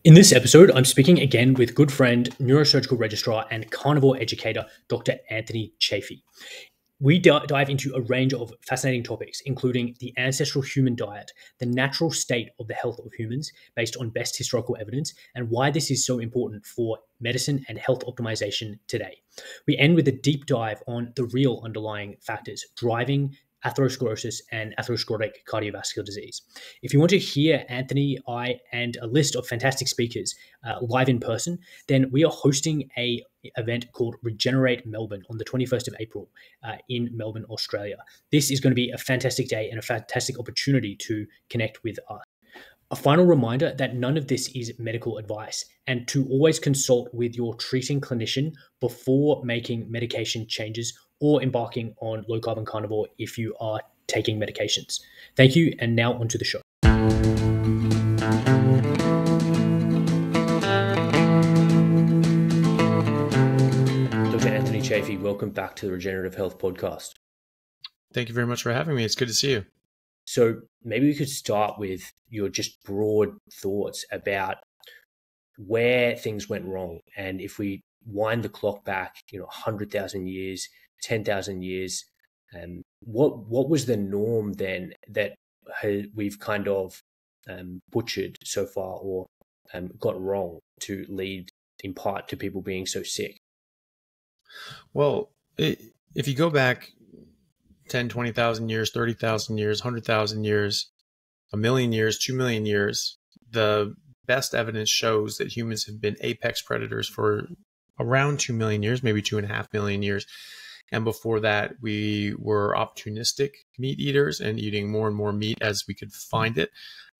In this episode, I'm speaking again with good friend, neurosurgical registrar, and carnivore educator, Dr. Anthony Chaffee. We dive into a range of fascinating topics, including the ancestral human diet, the natural state of the health of humans based on best historical evidence, and why this is so important for medicine and health optimization today. We end with a deep dive on the real underlying factors driving atherosclerosis and atherosclerotic cardiovascular disease. If you want to hear Anthony, I, and a list of fantastic speakers live in person, then we are hosting an event called Regenerate Melbourne on the 21st of April in Melbourne, Australia. This is going to be a fantastic day and a fantastic opportunity to connect with us. A final reminder that none of this is medical advice, and to always consult with your treating clinician before making medication changes or embarking on low-carb carnivore if you are taking medications. Thank you, and now onto the show. Dr. Anthony Chaffee, welcome back to the Regenerative Health Podcast. Thank you very much for having me. It's good to see you. So maybe we could start with your just broad thoughts about where things went wrong. And if we wind the clock back, 100,000 years, 10,000 years, what was the norm then that we've kind of butchered so far or got wrong to lead in part to people being so sick? Well, if you go back 10, 20,000 years, 30,000 years, 100,000 years, a million years, 2 million years, the best evidence shows that humans have been apex predators for around 2 million years, maybe 2.5 million years. And before that, we were opportunistic meat eaters and eating more and more meat as we could find it.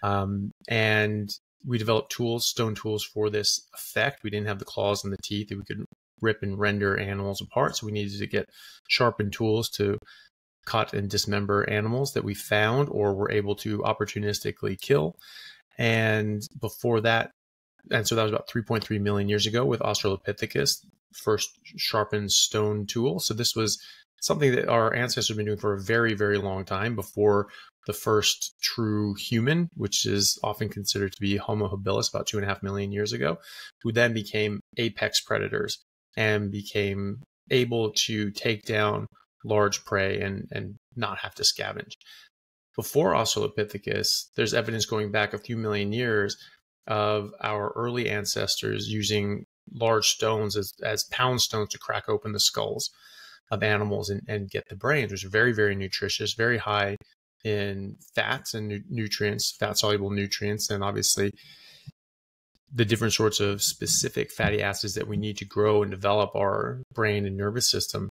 And we developed tools, stone tools for this effect. We didn't have the claws and the teeth that we could rip and render animals apart. So we needed to get sharpened tools to cut and dismember animals that we found or were able to opportunistically kill. And before that, and so that was about 3.3 million years ago with Australopithecus, first sharpened stone tool. So this was something that our ancestors have been doing for a very, very long time before the first true human, which is often considered to be Homo habilis about 2.5 million years ago, who then became apex predators and became able to take down large prey and not have to scavenge. Before Australopithecus, there's evidence going back a few million years of our early ancestors using large stones as pound stones to crack open the skulls of animals and get the brains, which are very, very nutritious, very high in fats and nutrients, fat-soluble nutrients, and obviously the different sorts of specific fatty acids that we need to grow and develop our brain and nervous system.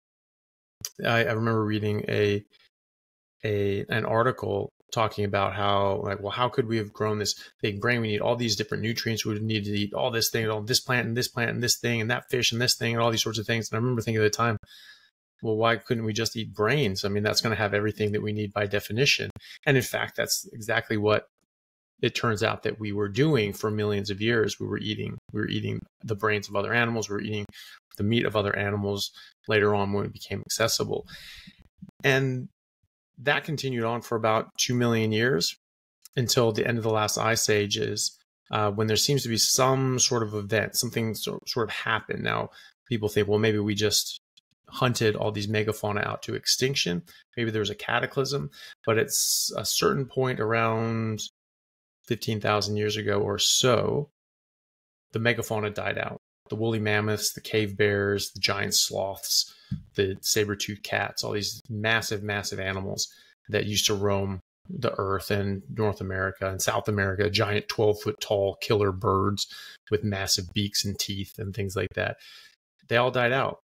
I remember reading an article talking about how could we have grown this big brain? We need all these different nutrients. We would need to eat all this thing, and all this plant and this plant and this thing and that fish and this thing and all these sorts of things. And I remember thinking at the time, well, why couldn't we just eat brains? I mean, that's going to have everything that we need by definition. And in fact, that's exactly what it turns out that we were doing for millions of years. We were eating the brains of other animals. We were eating the meat of other animals later on when it became accessible. And that continued on for about 2 million years until the end of the last ice ages, when there seems to be some sort of event, something sort of happened. Now, people think, well, maybe we just hunted all these megafauna out to extinction. Maybe there was a cataclysm, but it's a certain point around 15,000 years ago or so, the megafauna died out. The woolly mammoths, the cave bears, the giant sloths, the saber-toothed cats, all these massive, massive animals that used to roam the earth and North America and South America, giant 12-foot tall killer birds with massive beaks and teeth and things like that. They all died out.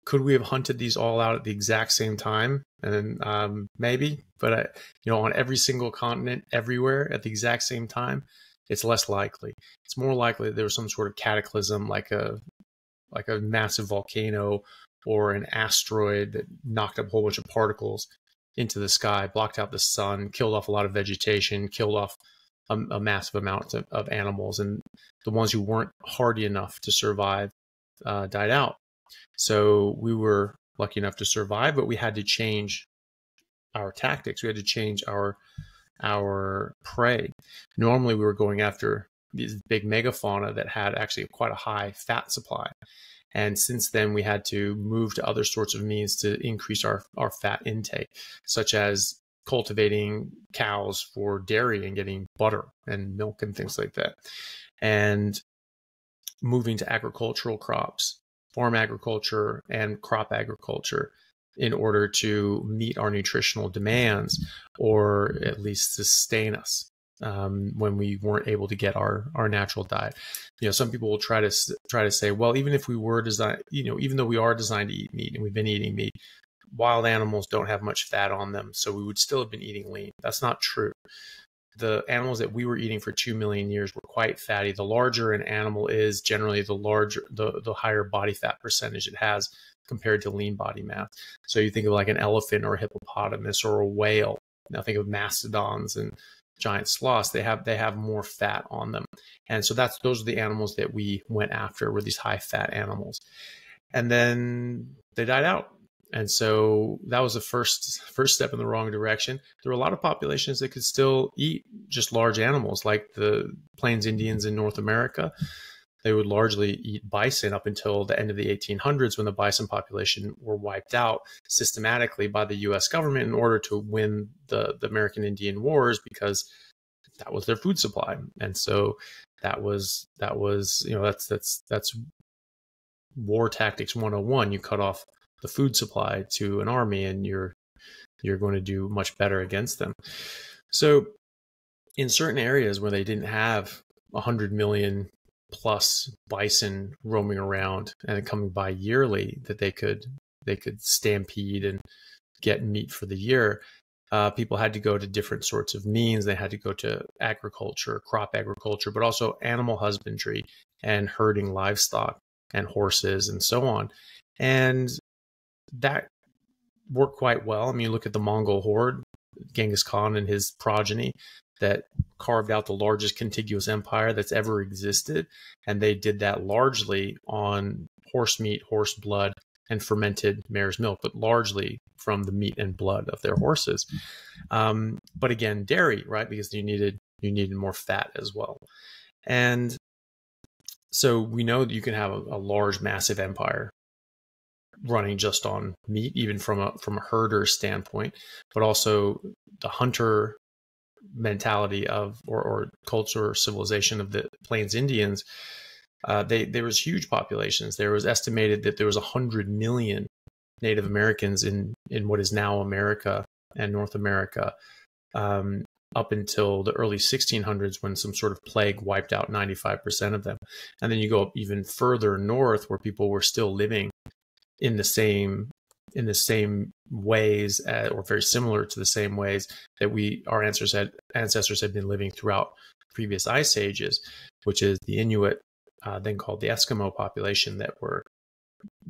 Could we have hunted these all out at the exact same time? And maybe, but on every single continent, everywhere at the exact same time, it's less likely. It's more likely that there was some sort of cataclysm, like a massive volcano or an asteroid that knocked up a whole bunch of particles into the sky, blocked out the sun, killed off a lot of vegetation, killed off a massive amount of animals, and the ones who weren't hardy enough to survive died out. So we were lucky enough to survive, but we had to change our tactics. We had to change our prey. Normally we were going after these big megafauna that had actually quite a high fat supply. And since then, we had to move to other sorts of means to increase our fat intake, such as cultivating cows for dairy and getting butter and milk and things like that. And moving to agricultural crops, farm agriculture and crop agriculture, in order to meet our nutritional demands, or at least sustain us when we weren't able to get our natural diet. Some people will try to say, well, even if we were designed, even though we are designed to eat meat and we've been eating meat, wild animals don't have much fat on them, so we would still have been eating lean. That's not true. The animals that we were eating for 2 million years were quite fatty. The larger an animal is, generally the higher body fat percentage it has compared to lean body mass. So you think of like an elephant or a hippopotamus or a whale. Now think of mastodons and giant sloths. They have more fat on them. And so those are the animals that we went after, were these high fat animals. And then they died out. And so that was the first step in the wrong direction. There were a lot of populations that could still eat just large animals, like the Plains Indians in North America. They would largely eat bison up until the end of the 1800s, when the bison population were wiped out systematically by the U.S. government in order to win the American Indian Wars, because that was their food supply. And so that's war tactics 101. You cut off the food supply to an army and you're going to do much better against them. So in certain areas where they didn't have 100 million plus bison roaming around and coming by yearly, that they could stampede and get meat for the year, people had to go to different sorts of means. They had to go to agriculture, crop agriculture, but also animal husbandry and herding livestock and horses and so on. And that worked quite well. I mean, you look at the Mongol horde, Genghis Khan and his progeny, that carved out the largest contiguous empire that's ever existed. And they did that largely on horse meat, horse blood, and fermented mare's milk, but largely from the meat and blood of their horses. But again, dairy, right? Because you needed more fat as well. And so we know that you can have a large, massive empire running just on meat, even from a herder standpoint, but also the hunter mentality of or culture or civilization of the Plains Indians. There was huge populations. There was estimated that there was 100 million Native Americans in what is now America and North America, up until the early 1600s, when some sort of plague wiped out 95% of them. And then you go up even further north, where people were still living in the same ways, or very similar to the same ways that our ancestors had been living throughout previous ice ages, which is the Inuit, then called the Eskimo population, that were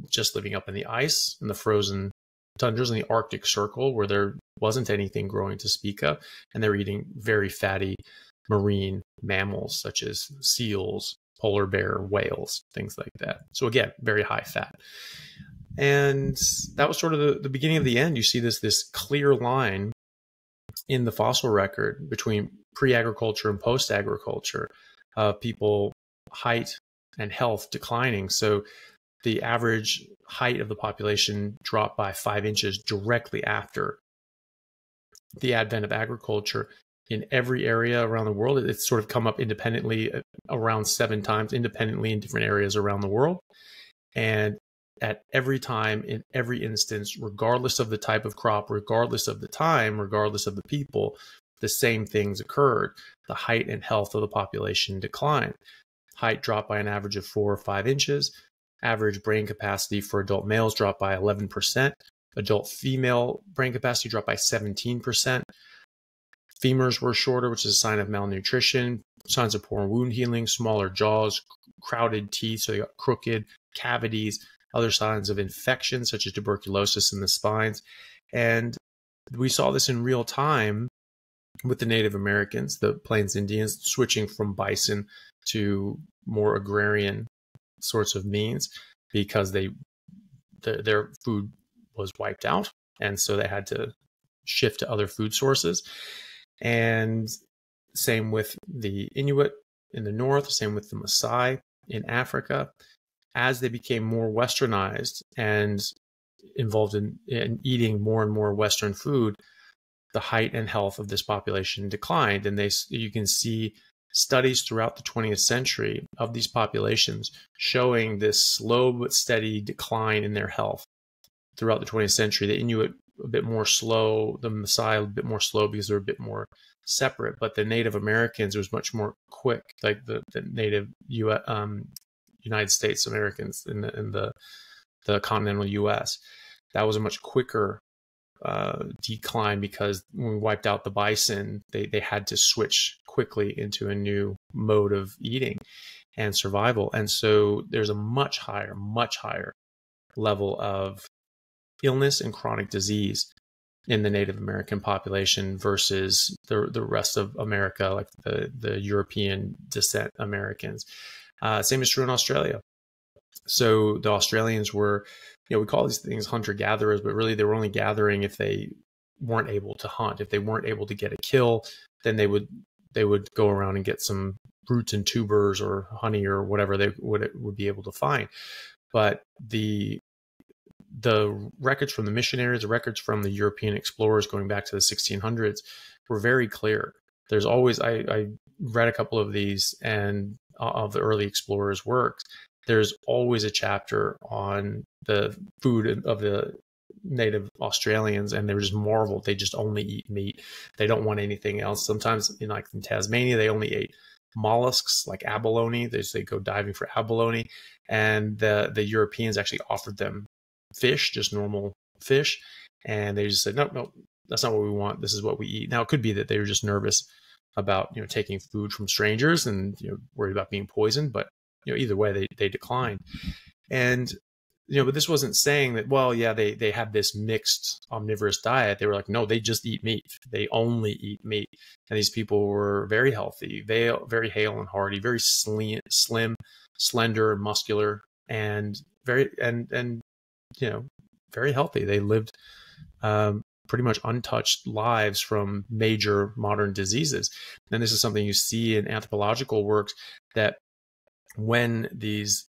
just living up in the ice, in the frozen tundras in the Arctic Circle, where there wasn't anything growing to speak of, and they were eating very fatty marine mammals such as seals, polar bear, whales, things like that. So again, very high fat. And that was sort of the beginning of the end. You see this clear line in the fossil record between pre-agriculture and post-agriculture, people height and health declining. So the average height of the population dropped by 5 inches directly after the advent of agriculture. In every area around the world, it's sort of come up independently around 7 times independently in different areas around the world. And at every time, in every instance, regardless of the type of crop, regardless of the time, regardless of the people, the same things occurred. The height and health of the population declined. Height dropped by an average of 4 or 5 inches. Average brain capacity for adult males dropped by 11%. Adult female brain capacity dropped by 17%. Femurs were shorter, which is a sign of malnutrition. Signs of poor wound healing, smaller jaws, crowded teeth, so they got crooked cavities, other signs of infection, such as tuberculosis in the spines. And we saw this in real time with the Native Americans, the Plains Indians, switching from bison to more agrarian sorts of means, because their food was wiped out, and so they had to shift to other food sources. And same with the Inuit in the north, same with the Maasai in Africa. As they became more westernized and involved in eating more and more Western food, the height and health of this population declined. And you can see studies throughout the 20th century of these populations showing this slow but steady decline in their health throughout the 20th century. The Inuit a bit more slow, the Maasai a bit more slow because they're a bit more separate, but the Native Americans was much more quick, like the Native United States Americans in the continental U.S. That was a much quicker decline, because when we wiped out the bison, they had to switch quickly into a new mode of eating and survival. And so there's a much higher level of illness and chronic disease in the Native American population versus the rest of America, like the European descent Americans. Same is true in Australia. So the Australians were, we call these things hunter-gatherers, but really they were only gathering if they weren't able to hunt. If they weren't able to get a kill, then they would go around and get some roots and tubers or honey or whatever they would be able to find. But the records from the missionaries, the records from the European explorers going back to the 1600s were very clear. There's always, I read a couple of these and of the early explorers' works. There's always a chapter on the food of the native Australians, and they just marveled. They just only eat meat. They don't want anything else. Sometimes, like in Tasmania, they only ate mollusks like abalone. They go diving for abalone, and the Europeans actually offered them fish, just normal fish, and they just said, no, that's not what we want. This is what we eat. Now, it could be that they were just nervous about taking food from strangers and worried about being poisoned, but either way they declined. And but this wasn't saying that, well, yeah, they had this mixed omnivorous diet. They were like, no, they just eat meat. They only eat meat. And these people were very healthy, very hale and hearty, very slim, slender, muscular, and very very healthy. They lived pretty much untouched lives from major modern diseases. And this is something you see in anthropological works, that when these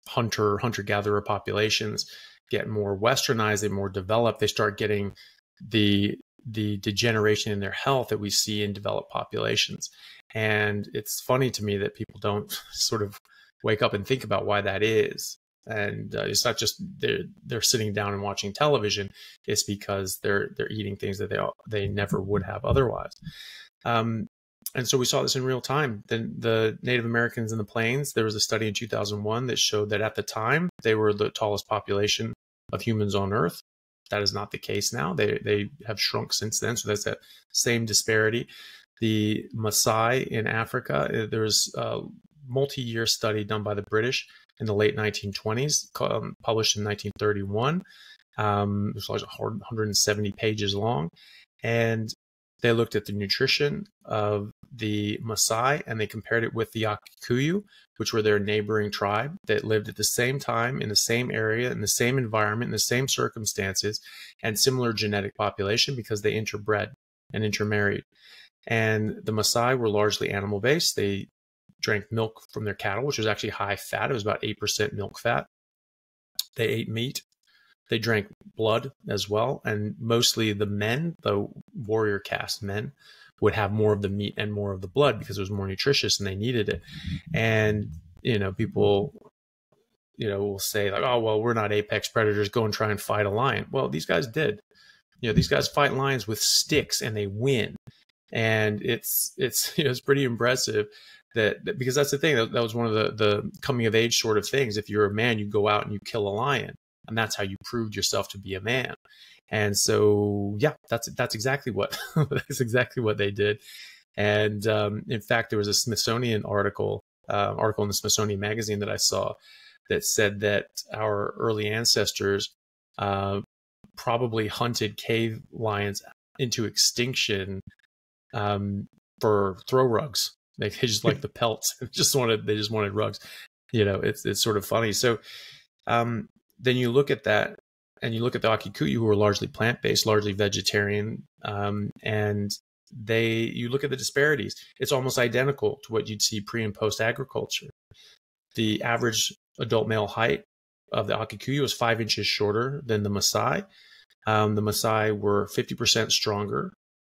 hunter-gatherer populations get more westernized, they more developed, they start getting the degeneration in their health that we see in developed populations. And it's funny to me that people don't sort of wake up and think about why that is. And it's not just they're sitting down and watching television. It's because they're eating things that they never would have otherwise. And so we saw this in real time. The Native Americans in the plains, there was a study in 2001 that showed that at the time, they were the tallest population of humans on Earth. That is not the case now. They have shrunk since then. So that's that same disparity. The Maasai in Africa, there's a multi-year study done by the British in the late 1920s, published in 1931. It was like 170 pages long. And they looked at the nutrition of the Maasai, and they compared it with the Akikuyu, which were their neighboring tribe that lived at the same time in the same area, in the same environment, in the same circumstances, and similar genetic population because they interbred and intermarried. And the Maasai were largely animal-based. They drank milk from their cattle, which was actually high fat. It was about 8% milk fat. They ate meat. They drank blood as well. And mostly the men, the warrior caste men, would have more of the meat and more of the blood because it was more nutritious and they needed it. And, people, will say like, oh, well, we're not apex predators. Go and try and fight a lion. Well, these guys did. These guys fight lions with sticks and they win. And it's pretty impressive that because that's the thing. That was one of the coming of age sort of things. If you're a man, you go out and you kill a lion. And that's how you proved yourself to be a man. And so, yeah, that's exactly what they did. And in fact, there was a Smithsonian article in the Smithsonian magazine that I saw that said that our early ancestors probably hunted cave lions into extinction for throw rugs. They just like the pelts. They just wanted rugs. It's sort of funny. So. Then you look at that, and you look at the Akikuyu, who were largely plant-based, largely vegetarian, and you look at the disparities, it's almost identical to what you'd see pre and post agriculture. The average adult male height of the Akikuyu was 5 inches shorter than the Maasai. The Maasai were 50% stronger,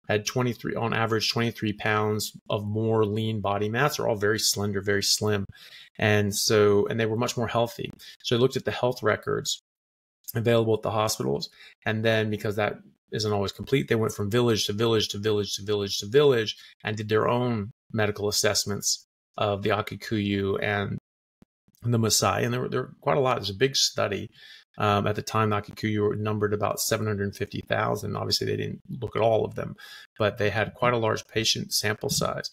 had 23, on average, 23 pounds of more lean body mass. They're all very slender, very slim. And they were much more healthy. So I looked at the health records available at the hospitals. And then, because that isn't always complete, they went from village to village to village to village to village and did their own medical assessments of the Akikuyu and the Maasai. And there were quite a lot. There's a big study. At the time, the Akikuyu were numbered about 750,000. Obviously, they didn't look at all of them, but they had quite a large patient sample size.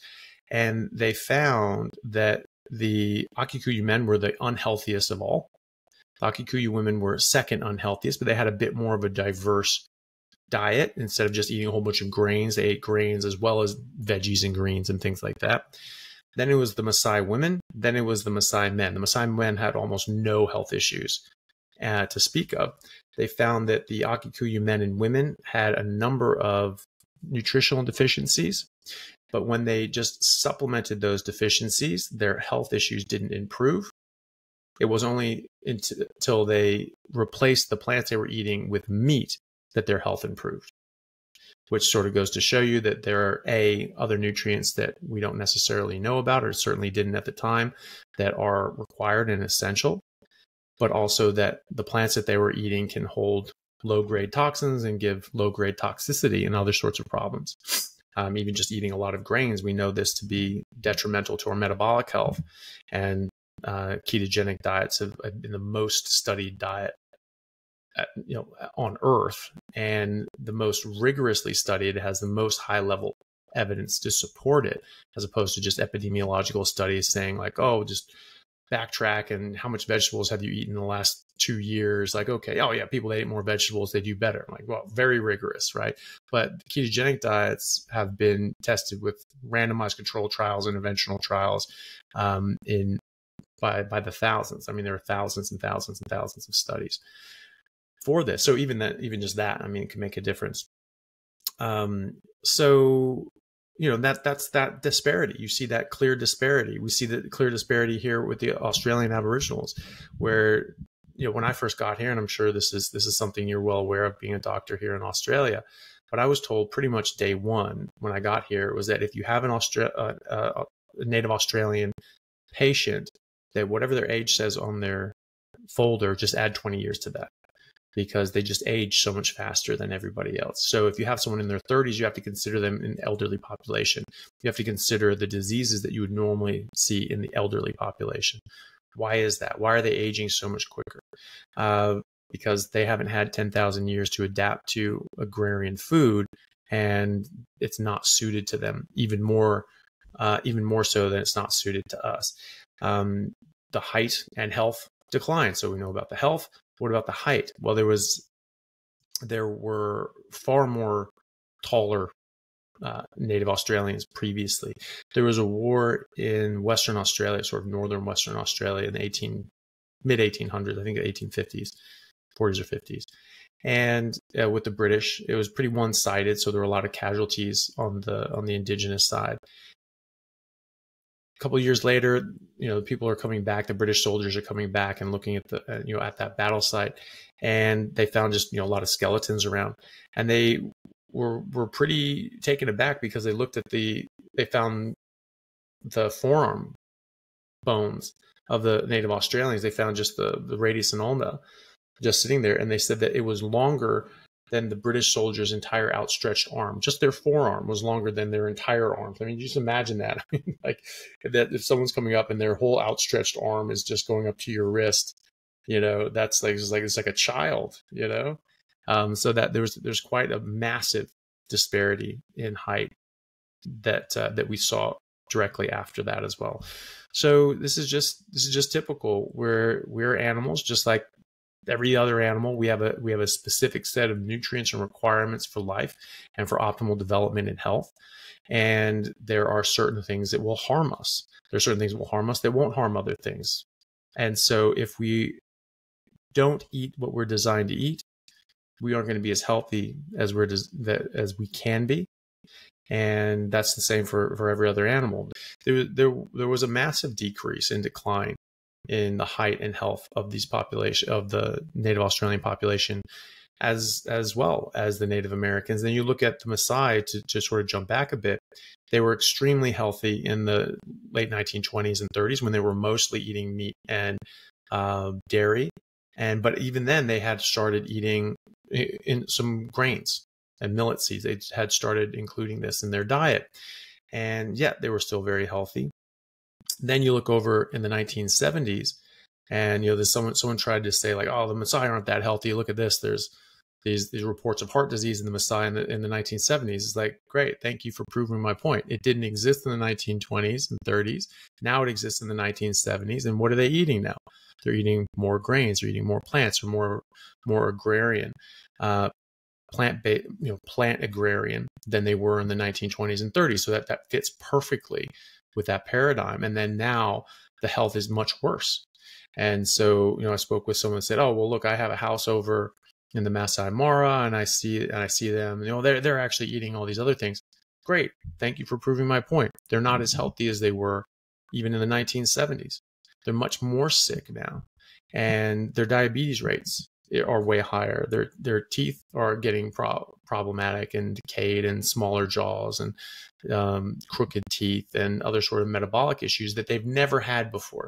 And they found that the Akikuyu men were the unhealthiest of all. The Akikuyu women were second unhealthiest, but they had a bit more of a diverse diet. Instead of just eating a whole bunch of grains, they ate grains as well as veggies and greens and things like that. Then it was the Maasai women. Then it was the Maasai men. The Maasai men had almost no health issues to speak of. They found that the Akikuyu men and women had a number of nutritional deficiencies, but when they just supplemented those deficiencies, their health issues didn't improve. It was only until they replaced the plants they were eating with meat that their health improved, which sort of goes to show you that there are other nutrients that we don't necessarily know about, or certainly didn't at the time, that are required and essential, but also that the plants that they were eating can hold low-grade toxins and give low-grade toxicity and other sorts of problems. Even just eating a lot of grains, we know this to be detrimental to our metabolic health. And ketogenic diets have been the most studied diet on Earth, and the most rigorously studied, has the most high-level evidence to support it, as opposed to just epidemiological studies saying like, oh, just backtrack and how much vegetables have you eaten in the last 2 years? Like, okay, oh yeah, people that eat more vegetables, they do better. I'm like, well, very rigorous, right? But ketogenic diets have been tested with randomized control trials, interventional trials, by the thousands. I mean, there are thousands and thousands and thousands of studies for this. So even just that, I mean, it can make a difference. So that's that disparity. You see that clear disparity. We see the clear disparity here with the Australian Aboriginals, where when I first got here, and I'm sure this is something you're well aware of being a doctor here in Australia, but I was told pretty much day one when I got here was that if you have a native Australian patient, that whatever their age says on their folder, just add 20 years to that, because they just age so much faster than everybody else. So if you have someone in their 30s, you have to consider them an elderly population. You have to consider the diseases that you would normally see in the elderly population. Why is that? Why are they aging so much quicker? Because they haven't had 10,000 years to adapt to agrarian food, and it's not suited to them, even more so than it's not suited to us. The height and health decline. So we know about the health. What about the height? Well, there were far more taller native Australians previously. There was a war in Western Australia, sort of northern Western Australia, in the mid-1800s, I think the 1850s, 40s or 50s. And with the British, it was pretty one-sided, so there were a lot of casualties on the indigenous side. A couple of years later, people are coming back. The British soldiers are coming back and looking at at that battle site, and they found just a lot of skeletons around, and they were pretty taken aback because they found the forearm bones of the native Australians. They found just the radius and ulna just sitting there, and they said that it was longer than the British soldiers' entire outstretched arm. Just their forearm was longer than their entire arm. I mean, just imagine that. I mean, like that if someone's coming up and their whole outstretched arm is just going up to your wrist, that's like it's like a child, so that there's quite a massive disparity in height that we saw directly after that as well. So this is just typical. We're animals, just like every other animal. We have a specific set of nutrients and requirements for life and for optimal development and health. And there are certain things that will harm us. There are certain things that will harm us that won't harm other things. And so if we don't eat what we're designed to eat, we aren't going to be as healthy as we can be. And that's the same for every other animal. There was a massive decrease in decline in the height and health of these population of the native Australian population, as well as the Native Americans. Then you look at the Maasai, to sort of jump back a bit. They were extremely healthy in the late 1920s and 30s when they were mostly eating meat and dairy. But even then, they had started eating in some grains and millet seeds. They had started including this in their diet, and yet they were still very healthy. Then you look over in the 1970s, and there's someone tried to say like, oh, the Maasai aren't that healthy. Look at this. There's these reports of heart disease in the Maasai in the 1970s. It's like, great, thank you for proving my point. It didn't exist in the 1920s and 30s. Now it exists in the 1970s. And what are they eating now? They're eating more grains. They're eating more plants, or more agrarian, plant agrarian than they were in the 1920s and 30s. So that fits perfectly with that paradigm. And then now the health is much worse. And so, I spoke with someone and said, oh, well, look, I have a house over in the Masai Mara, and I see them, they're actually eating all these other things. Great. Thank you for proving my point. They're not as healthy as they were even in the 1970s. They're much more sick now, and their diabetes rates are way higher. Their teeth are getting problematic and decayed, and smaller jaws, and crooked teeth, and other sort of metabolic issues that they've never had before.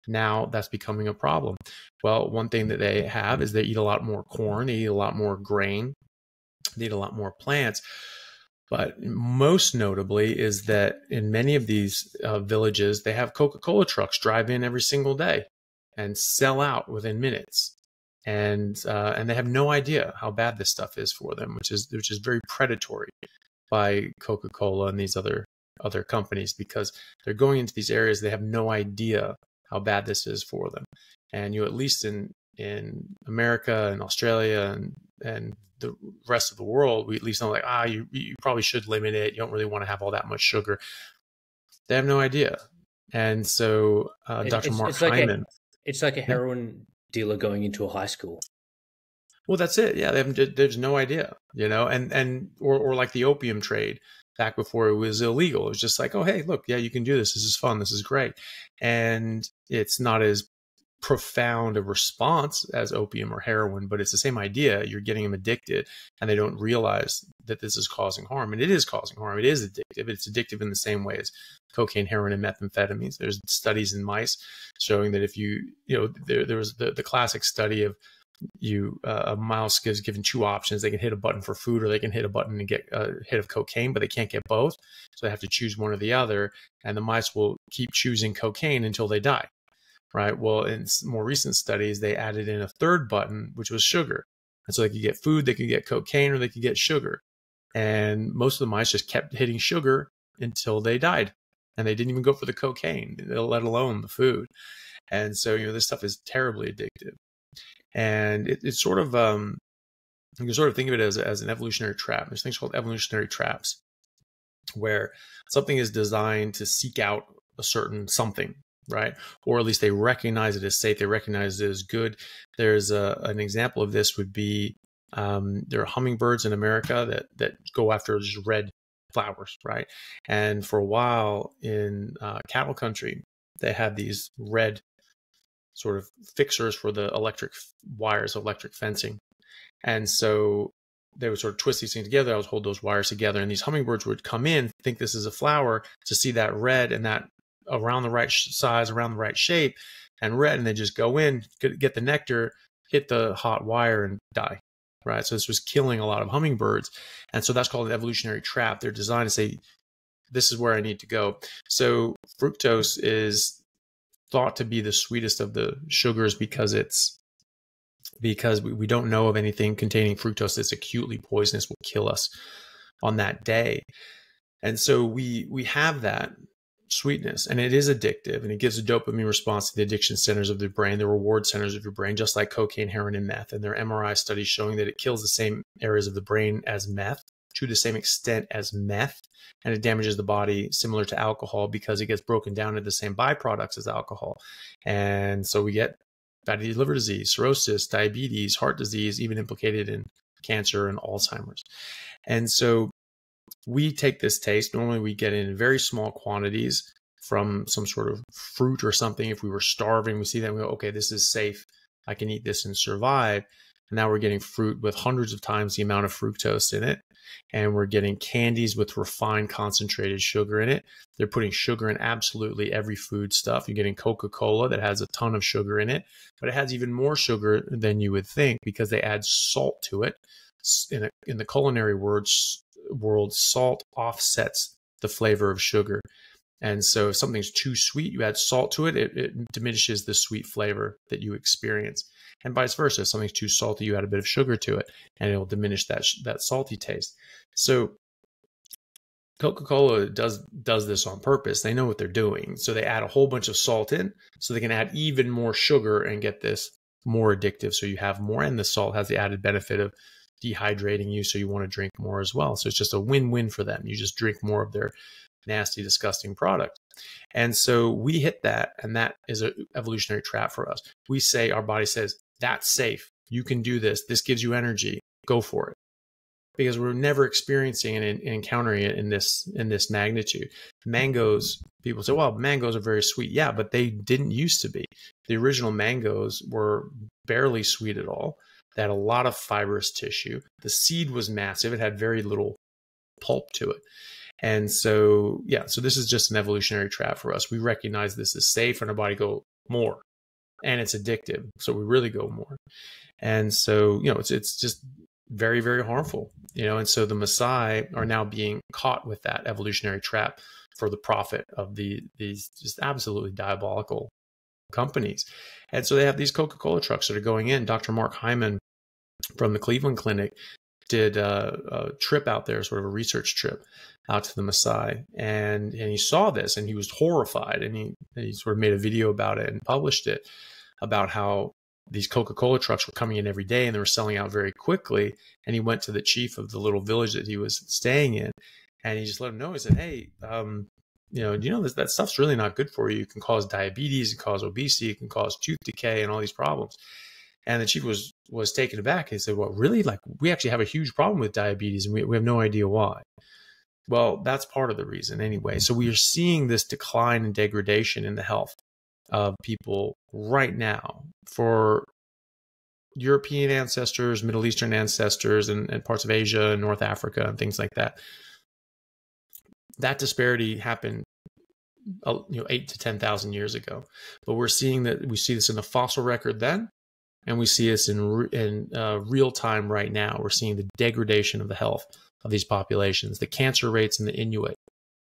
Now that's becoming a problem. Well, one thing that they have is they eat a lot more corn, they eat a lot more grain, they eat a lot more plants. But most notably is that in many of these villages, they have Coca-Cola trucks drive in every single day and sell out within minutes. And they have no idea how bad this stuff is for them, which is very predatory by Coca-Cola and these other companies, because they're going into these areas, they have no idea how bad this is for them. And at least in America and Australia and the rest of the world, we at least know like, you probably should limit it. You don't really want to have all that much sugar. They have no idea. And so Dr. Mark Hyman. It's like a heroin dealer going into a high school. Well, that's it. Yeah, there's no idea, or like the opium trade back before it was illegal. It was just like, oh, hey, look, yeah, you can do this. This is fun. This is great. And it's not as profound a response as opium or heroin, but it's the same idea. You're getting them addicted, and they don't realize that this is causing harm. And it is causing harm. It is addictive. It's addictive in the same way as cocaine, heroin, and methamphetamines. There's studies in mice showing that if there was the classic study of a mouse is given two options. They can hit a button for food, or they can hit a button and get a hit of cocaine, but they can't get both. So they have to choose one or the other. And the mice will keep choosing cocaine until they die. Right. Well, in more recent studies, they added in a third button, which was sugar. And so they could get food, they could get cocaine, or they could get sugar. And most of the mice just kept hitting sugar until they died. And they didn't even go for the cocaine, let alone the food. And so, this stuff is terribly addictive. And it's sort of, you can sort of think of it as an evolutionary trap. There's things called evolutionary traps, where something is designed to seek out a certain something, right? Or at least they recognize it as safe. They recognize it as good. There's an example of this would be, there are hummingbirds in America that go after just red flowers, right? And for a while in cattle country, they had these red sort of fixers for the electric wires, electric fencing. And so they would sort of twist these things together. I would hold those wires together, and these hummingbirds would come in, think this is a flower, to see that red and that around the right size, around the right shape, and red, and they just go in, get the nectar, hit the hot wire, and die. Right. So this was killing a lot of hummingbirds. And so that's called an evolutionary trap. They're designed to say, this is where I need to go. So fructose is thought to be the sweetest of the sugars because we don't know of anything containing fructose that's acutely poisonous, will kill us on that day. And so we have that sweetness, and it is addictive, and it gives a dopamine response to the addiction centers of the brain, the reward centers of your brain, just like cocaine, heroin, and meth. And there are MRI studies showing that it kills the same areas of the brain as meth, to the same extent as meth, and it damages the body similar to alcohol because it gets broken down into the same byproducts as alcohol. And so we get fatty liver disease, cirrhosis, diabetes, heart disease, even implicated in cancer and Alzheimer's. And so we take this taste. Normally we get it in very small quantities from some sort of fruit or something. If we were starving, we see that and we go, okay, this is safe. I can eat this and survive. And now we're getting fruit with hundreds of times the amount of fructose in it. And we're getting candies with refined concentrated sugar in it. They're putting sugar in absolutely every food stuff. You're getting Coca-Cola that has a ton of sugar in it, but it has even more sugar than you would think because they add salt to it. In the culinary world, salt offsets the flavor of sugar. And so if something's too sweet, you add salt to it, it diminishes the sweet flavor that you experience. And vice versa, if something's too salty, you add a bit of sugar to it, and it'll diminish that salty taste. So Coca-Cola does this on purpose. They know what they're doing. So they add a whole bunch of salt in so they can add even more sugar and get this more addictive. So you have more, and the salt has the added benefit of dehydrating you, so you want to drink more as well. So it's just a win-win for them. You just drink more of their nasty, disgusting product. And so we hit that, and that is an evolutionary trap for us. We say, our body says, that's safe. You can do this. This gives you energy. Go for it. Because we're never experiencing and encountering it in this magnitude. Mangoes, people say, well, mangoes are very sweet. Yeah, but they didn't used to be. The original mangoes were barely sweet at all. They had a lot of fibrous tissue. The seed was massive. It had very little pulp to it. And so, yeah, so this is just an evolutionary trap for us. We recognize this is safe, and our body go more, and it's addictive. So we really go more. And so, it's just very, very harmful, and so the Maasai are now being caught with that evolutionary trap for the profit of these just absolutely diabolical companies. And so they have these Coca-Cola trucks that are going in. Dr. Mark Hyman from the Cleveland Clinic did a trip out there, sort of a research trip out to the Maasai, and he saw this and he was horrified, and he sort of made a video about it and published it, about how these Coca-Cola trucks were coming in every day and they were selling out very quickly. And he went to the chief of the little village that he was staying in, and he just let him know. He said, hey, do you know that stuff's really not good for you? It can cause diabetes, it can cause obesity, it can cause tooth decay and all these problems. And the chief was taken aback. He said, well, really? Like, we actually have a huge problem with diabetes, and we have no idea why. Well, that's part of the reason anyway. So we are seeing this decline and degradation in the health of people right now. For European ancestors, Middle Eastern ancestors, and parts of Asia and North Africa and things like that, that disparity happened 8 to 10,000 years ago. But we see this in the fossil record then, and we see this in real time right now. We're seeing the degradation of the health of these populations. The cancer rates in the Inuit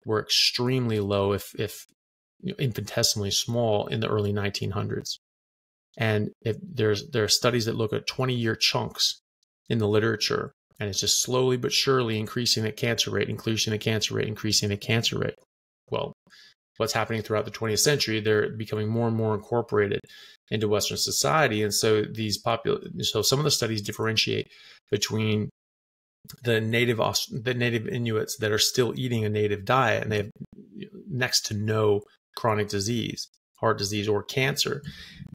were extremely low, if infinitesimally small, in the early 1900s. And there are studies that look at 20-year chunks in the literature, and it's just slowly but surely increasing the cancer rate, increasing the cancer rate, increasing the cancer rate. Well, what's happening throughout the 20th century, they're becoming more and more incorporated into Western society. And so so some of the studies differentiate between the native Inuits that are still eating a native diet, and they have next to no chronic disease, heart disease or cancer.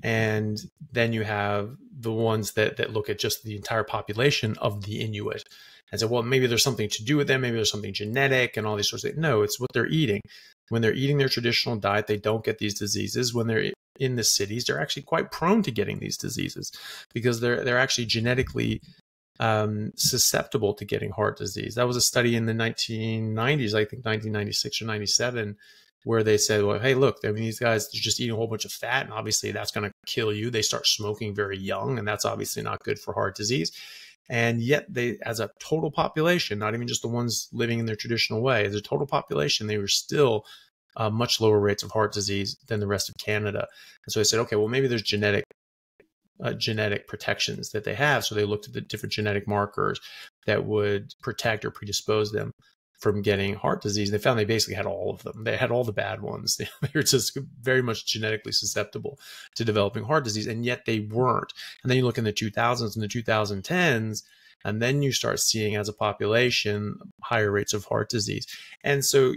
And then you have the ones that look at just the entire population of the Inuit and say, well, maybe there's something to do with them. Maybe there's something genetic and all these sorts of things. No, it's what they're eating. When they're eating their traditional diet, they don't get these diseases. When they're in the cities, they're actually quite prone to getting these diseases because they're actually genetically susceptible to getting heart disease. That was a study in the 1990s, I think 1996 or 97, where they said, well, hey, look, I mean, these guys are just eating a whole bunch of fat, and obviously that's going to kill you. They start smoking very young, and that's obviously not good for heart disease. And yet they, as a total population, not even just the ones living in their traditional way, as a total population, they were still much lower rates of heart disease than the rest of Canada. And so they said, okay, well, maybe there's genetic protections that they have. So they looked at the different genetic markers that would protect or predispose them from getting heart disease. They found they basically had all of them. They had all the bad ones. They were just very much genetically susceptible to developing heart disease, and yet they weren't. And then you look in the 2000s and the 2010s, and then you start seeing, as a population, higher rates of heart disease. And so,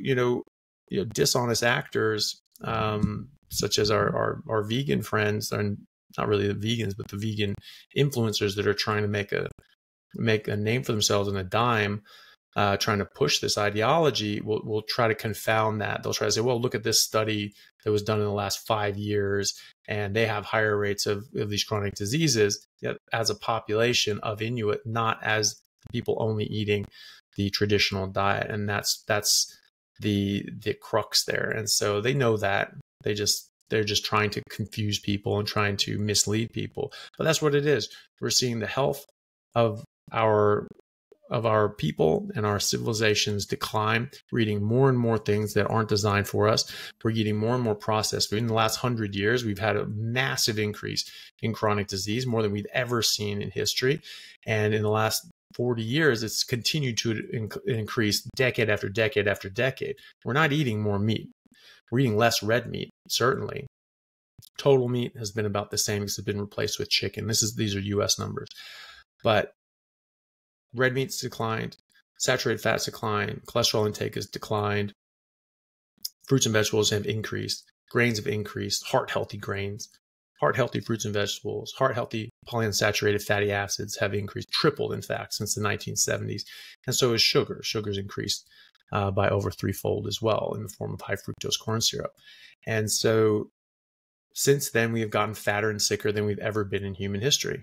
dishonest actors, such as our vegan friends, are not really the vegans, but the vegan influencers that are trying to make a name for themselves on a dime trying to push this ideology will try to confound that. They'll try to say, well, look at this study that was done in the last 5 years, and they have higher rates of these chronic diseases as a population of Inuit, not as people only eating the traditional diet. And that's the crux there. And so they know that. They're just trying to confuse people and trying to mislead people. But that's what it is. We're seeing the health of our people and our civilizations decline. We're eating more and more things that aren't designed for us. We're eating more and more processed food. In the last 100 years, we've had a massive increase in chronic disease, more than we've ever seen in history. And in the last 40 years, it's continued to increase decade after decade after decade. We're not eating more meat. We're eating less red meat, certainly. Total meat has been about the same because it's been replaced with chicken. These are US numbers. But red meat's declined, saturated fats declined, cholesterol intake has declined, fruits and vegetables have increased, grains have increased, heart-healthy grains, heart-healthy fruits and vegetables, heart-healthy polyunsaturated fatty acids have increased, tripled in fact, since the 1970s. And so is sugar. Sugar's increased by over threefold as well in the form of high fructose corn syrup. And so since then, we have gotten fatter and sicker than we've ever been in human history.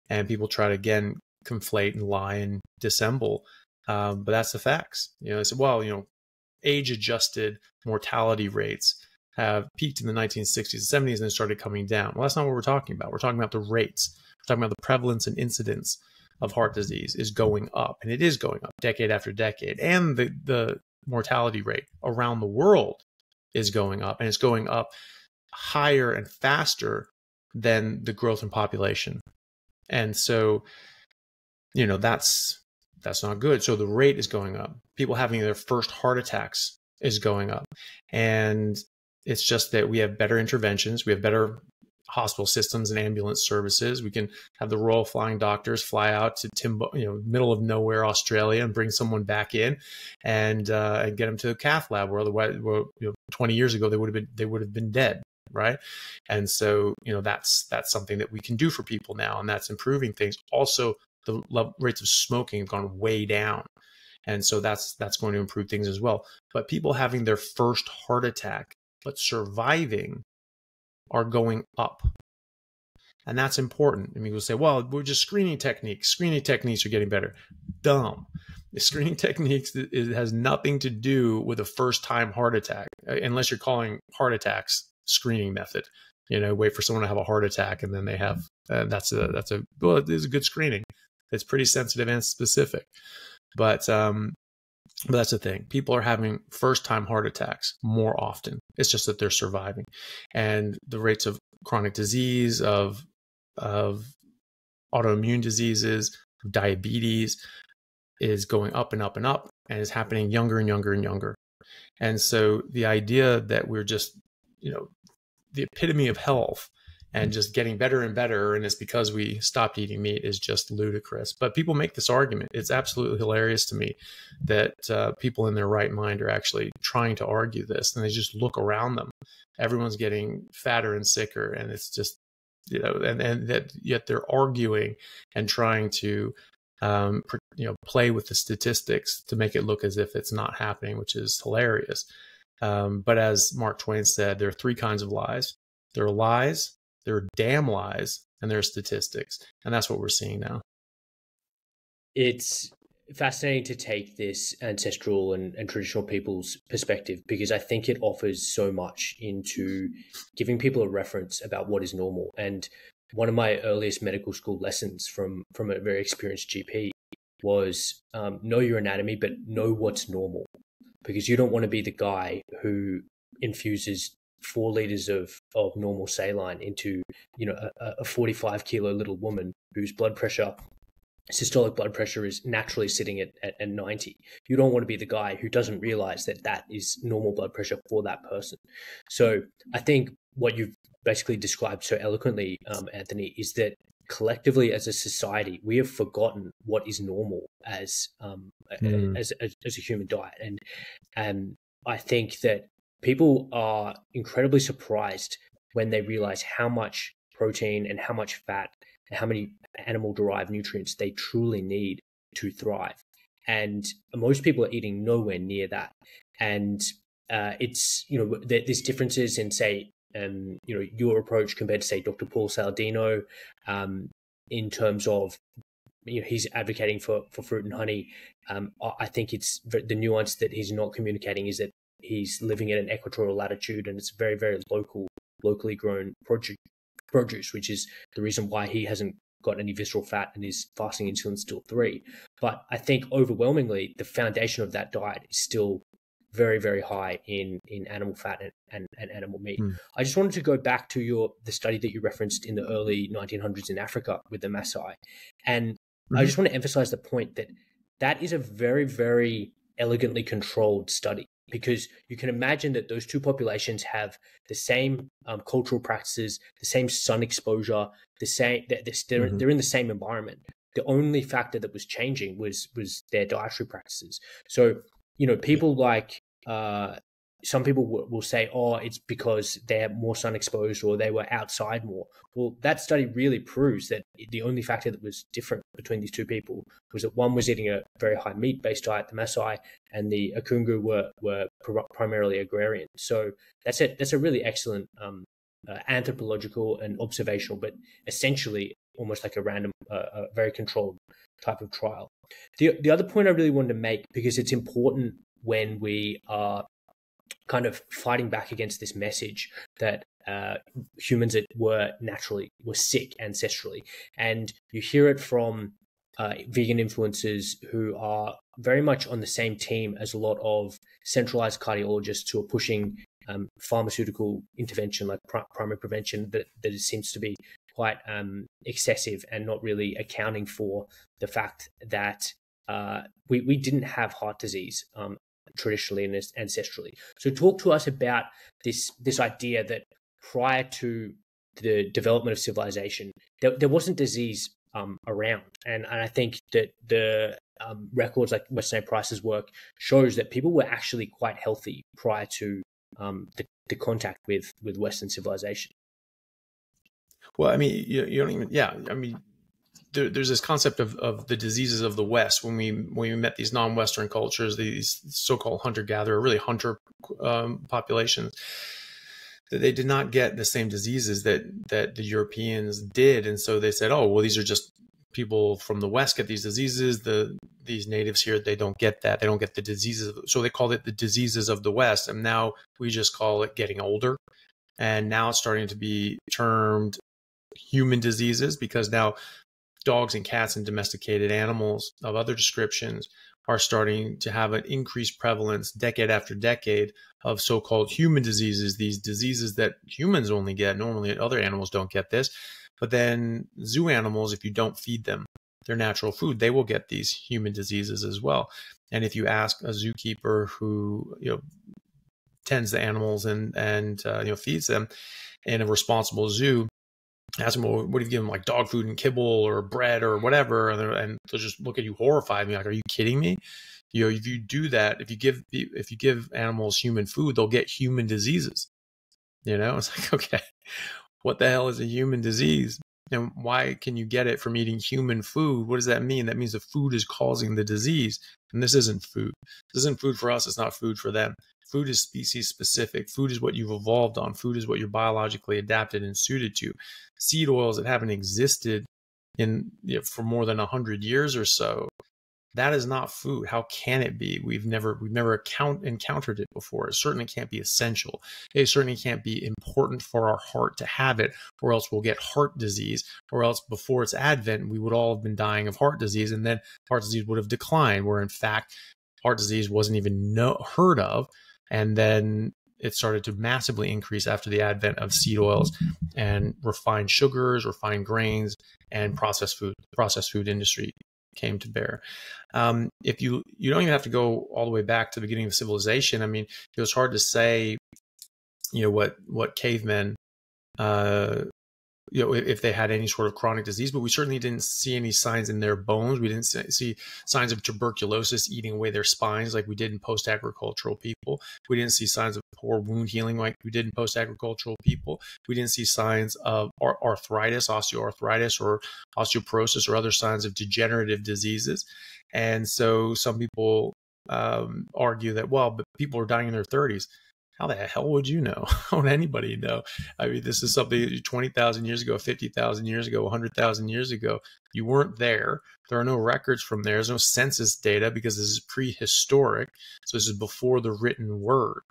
And people try to, again, conflate and lie and dissemble. But that's the facts. They say, well, age-adjusted mortality rates have peaked in the 1960s and 70s and then started coming down. Well, that's not what we're talking about. We're talking about the rates. We're talking about the prevalence and incidence of heart disease is going up, and it is going up decade after decade. And the mortality rate around the world is going up, and it's going up higher and faster than the growth in population. And so, that's not good. So the rate is going up. People having their first heart attacks is going up. And it's just that we have better interventions. We have better hospital systems and ambulance services. We can have the Royal Flying Doctors fly out to middle of nowhere, Australia, and bring someone back in and get them to a cath lab, where otherwise, 20 years ago they would have been dead, right? And so that's something that we can do for people now, and that's improving things. Also, the rates of smoking have gone way down, and so that's going to improve things as well. But people having their first heart attack but surviving are going up. And that's important. I mean, people say, well, we're just screening techniques. Screening techniques are getting better. Dumb. The screening techniques, it has nothing to do with a first-time heart attack, unless you're calling heart attacks screening method. Wait for someone to have a heart attack and then they have, well, it is a good screening. It's pretty sensitive and specific. But that's the thing. People are having first-time heart attacks more often. It's just that they're surviving. And the rates of chronic disease, of autoimmune diseases, of diabetes is going up and up and up, and is happening younger and younger and younger. And so the idea that we're just, the epitome of health and just getting better and better, and it's because we stopped eating meat, is just ludicrous. But people make this argument. It's absolutely hilarious to me that people in their right mind are actually trying to argue this, and they just look around them. Everyone's getting fatter and sicker, and it's just, and that yet they're arguing and trying to, play with the statistics to make it look as if it's not happening, which is hilarious. But as Mark Twain said, there are three kinds of lies. There are lies, there are damn lies, and there are statistics. And that's what we're seeing now. It's fascinating to take this ancestral and traditional people's perspective, because I think it offers so much into giving people a reference about what is normal. And one of my earliest medical school lessons from a very experienced GP was know your anatomy, but know what's normal, because you don't want to be the guy who infuses 4 liters of normal saline into a 45 kilo little woman whose systolic blood pressure is naturally sitting at 90. You don't want to be the guy who doesn't realize that is normal blood pressure for that person. So I think what you've basically described so eloquently, Anthony, is that collectively as a society, we have forgotten what is normal as a human diet. And I think that people are incredibly surprised when they realize how much protein and how much fat and how many animal-derived nutrients they truly need to thrive. and most people are eating nowhere near that. And it's, there's differences in, say, your approach compared to, say, Dr. Paul Saladino, in terms of, he's advocating for fruit and honey. I think it's the nuance that he's not communicating is that he's living in an equatorial latitude, and it's very, very locally grown produce, which is the reason why he hasn't got any visceral fat and his fasting insulin's still 3. But I think overwhelmingly the foundation of that diet is still very, very high in animal fat and animal meat. I just wanted to go back to the study that you referenced in the early 1900s in Africa with the Maasai. And I just want to emphasize the point that is a very, very elegantly controlled study, because you can imagine that those two populations have the same cultural practices, the same sun exposure, they're in the same environment. The only factor that was changing was their dietary practices. So, people like some people will say, oh, it's because they're more sun exposed or they were outside more. Well, that study really proves that the only factor that was different between these two people was that one was eating a very high meat-based diet, the Maasai, and the Akungu were primarily agrarian. So that's a really excellent anthropological and observational, but essentially almost like a random, very controlled type of trial. The other point I really wanted to make, because it's important when we are kind of fighting back against this message that humans were sick ancestrally, and you hear it from vegan influencers who are very much on the same team as a lot of centralized cardiologists who are pushing pharmaceutical intervention like primary prevention that it seems to be quite excessive and not really accounting for the fact that we didn't have heart disease traditionally and ancestrally. So talk to us about this idea that prior to the development of civilization, there wasn't disease around. And I think that the records like Weston A. Price's work shows that people were actually quite healthy prior to the contact with Western civilization. Well, I mean, you don't even, I mean, there's this concept of the diseases of the West. When we met these non-Western cultures, these so-called hunter-gatherer, really hunter populations, that they did not get the same diseases that the Europeans did. And so they said, oh, well, these are just people from the West get these diseases. These natives here, they don't get that. They don't get the diseases. So they called it the diseases of the West. And now we just call it getting older. And now it's starting to be termed human diseases, because now dogs and cats and domesticated animals of other descriptions are starting to have an increased prevalence decade after decade of so-called human diseases, these diseases that humans only get. Normally other animals don't get this. But then zoo animals, if you don't feed them their natural food, they will get these human diseases as well. And if you ask a zookeeper who tends the animals and feeds them in a responsible zoo, ask them, well, what do you give them, like dog food and kibble or bread or whatever, and they'll just look at you horrified and be like, are you kidding me? If you do that, if you give animals human food, they'll get human diseases. It's like, okay, what the hell is a human disease? And why can you get it from eating human food? What does that mean? That means the food is causing the disease. And this isn't food. This isn't food for us. It's not food for them. Food is species specific. Food is what you've evolved on. Food is what you're biologically adapted and suited to. Seed oils that haven't existed for more than 100 years or so, that is not food. How can it be? We've never encountered it before. It certainly can't be essential. It certainly can't be important for our heart to have it, or else we'll get heart disease, or else before its advent, we would all have been dying of heart disease, and then heart disease would have declined, where in fact, heart disease wasn't even heard of. And then it started to massively increase after the advent of seed oils and refined sugars, refined grains, and processed food. The processed food industry came to bear. If you don't even have to go all the way back to the beginning of civilization. I mean, it was hard to say, what cavemen if they had any sort of chronic disease, but we certainly didn't see any signs in their bones. We didn't see signs of tuberculosis eating away their spines like we did in post-agricultural people. We didn't see signs of poor wound healing like we did in post-agricultural people. We didn't see signs of arthritis, osteoarthritis, or osteoporosis, or other signs of degenerative diseases. And so some people argue that, well, but people are dying in their 30s. How the hell would you know? How would anybody know? I mean, this is something 20,000 years ago, 50,000 years ago, 100,000 years ago. You weren't there. There are no records from there. There's no census data because this is prehistoric. So this is before the written word.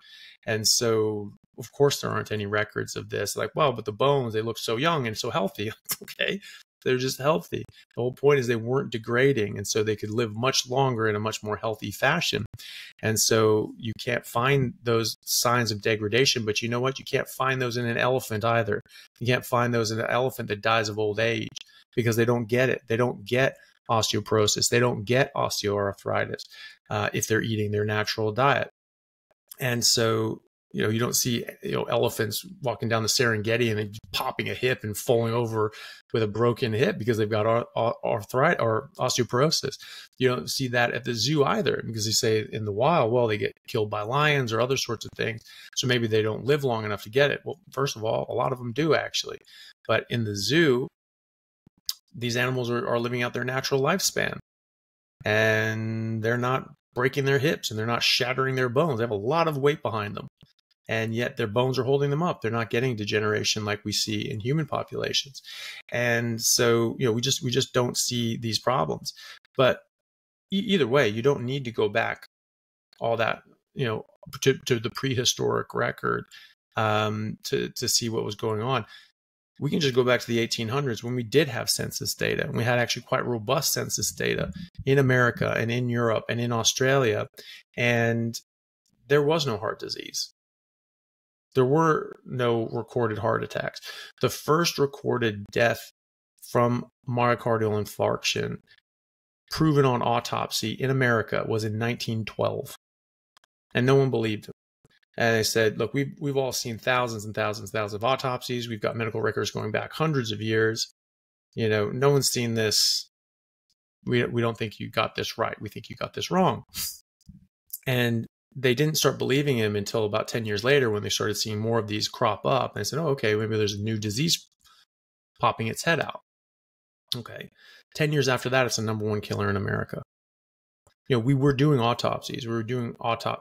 And so, of course, there aren't any records of this. Like, well, but the bones, they look so young and so healthy. Okay, they're just healthy. The whole point is they weren't degrading, and so they could live much longer in a much more healthy fashion. And so you can't find those signs of degradation, but you know what? You can't find those in an elephant either. You can't find those in an elephant that dies of old age because they don't get it. They don't get osteoporosis. They don't get osteoarthritis if they're eating their natural diet. And so, you don't see, elephants walking down the Serengeti and then popping a hip and falling over with a broken hip because they've got arthritis or osteoporosis. You don't see that at the zoo either because they say in the wild, well, they get killed by lions or other sorts of things. So maybe they don't live long enough to get it. Well, first of all, a lot of them do actually. But in the zoo, these animals are living out their natural lifespan and they're not breaking their hips and they're not shattering their bones. They have a lot of weight behind them. And yet their bones are holding them up. They're not getting degeneration like we see in human populations. And so, we just don't see these problems. But either way, you don't need to go back all that, to the prehistoric record to see what was going on. We can just go back to the 1800s when we did have census data. And we had actually quite robust census data in America and in Europe and in Australia. And there was no heart disease. There were no recorded heart attacks. The first recorded death from myocardial infarction proven on autopsy in America was in 1912. And no one believed them. And they said, look, we've all seen thousands and thousands and thousands of autopsies. We've got medical records going back hundreds of years. No one's seen this. We don't think you got this right. We think you got this wrong. And they didn't start believing him until about 10 years later when they started seeing more of these crop up. And they said, oh, okay, maybe there's a new disease popping its head out. Okay. 10 years after that, it's the #1 killer in America. We were doing autopsies. We were doing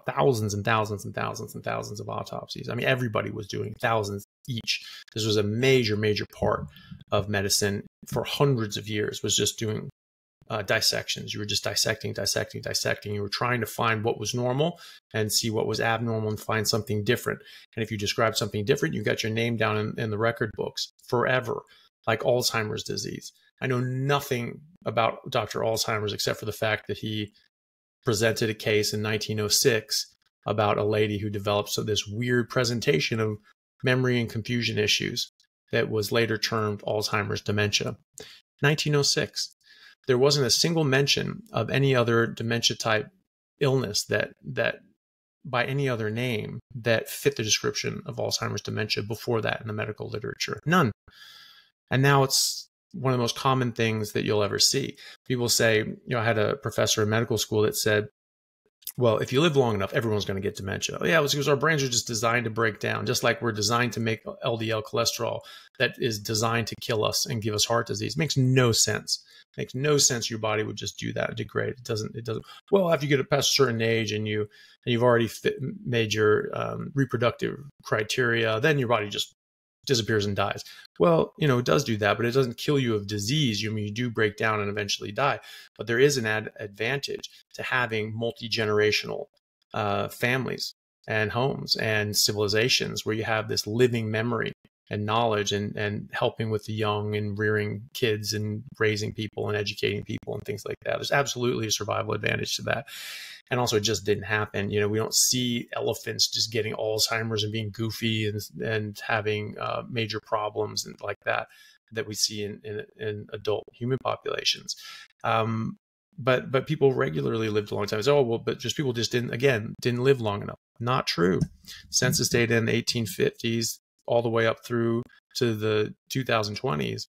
thousands and thousands and thousands and thousands of autopsies. I mean, everybody was doing thousands each. This was a major, major part of medicine for hundreds of years, was just doing dissections. You were just dissecting. You were trying to find what was normal and see what was abnormal and find something different. And if you describe something different, you got your name down in the record books forever, like Alzheimer's disease. I know nothing about Dr. Alzheimer's except for the fact that he presented a case in 1906 about a lady who developed this weird presentation of memory and confusion issues that was later termed Alzheimer's dementia. 1906. There wasn't a single mention of any other dementia type illness that by any other name that fit the description of Alzheimer's dementia before that in the medical literature. None. And now it's one of the most common things that you'll ever see. People say, I had a professor in medical school that said, well, if you live long enough, everyone's going to get dementia. Yeah, it was because our brains are just designed to break down, just like we're designed to make LDL cholesterol that is designed to kill us and give us heart disease. It makes no sense. It makes no sense your body would just do that and degrade. It doesn't. Well, after you get past a certain age and you've already made your reproductive criteria, then your body just disappears and dies. Well, it does do that, but it doesn't kill you of disease. You do break down and eventually die. But there is an advantage to having multi-generational families and homes and civilizations where you have this living memory and knowledge and helping with the young and rearing kids and raising people and educating people and things like that. There's absolutely a survival advantage to that. And also, it just didn't happen. We don't see elephants just getting Alzheimer's and being goofy and having major problems and like that we see in adult human populations. But people regularly lived a long time. Oh, well, but just people just didn't live long enough. Not true. Census data in the 1850s all the way up through to the 2020s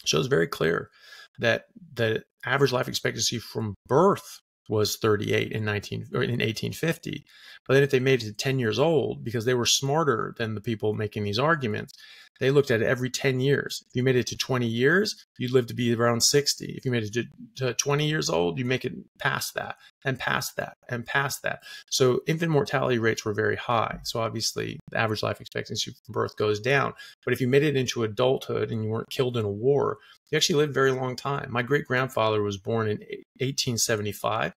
shows very clear that the average life expectancy from birth was 38 in 1850. But then if they made it to 10 years old, because they were smarter than the people making these arguments, they looked at it every 10 years. If you made it to 20 years, you'd live to be around 60. If you made it to 20 years old, you make it past that and past that and past that. So infant mortality rates were very high. So obviously the average life expectancy from birth goes down. But if you made it into adulthood and you weren't killed in a war, you actually lived a very long time. My great-grandfather was born in 1875.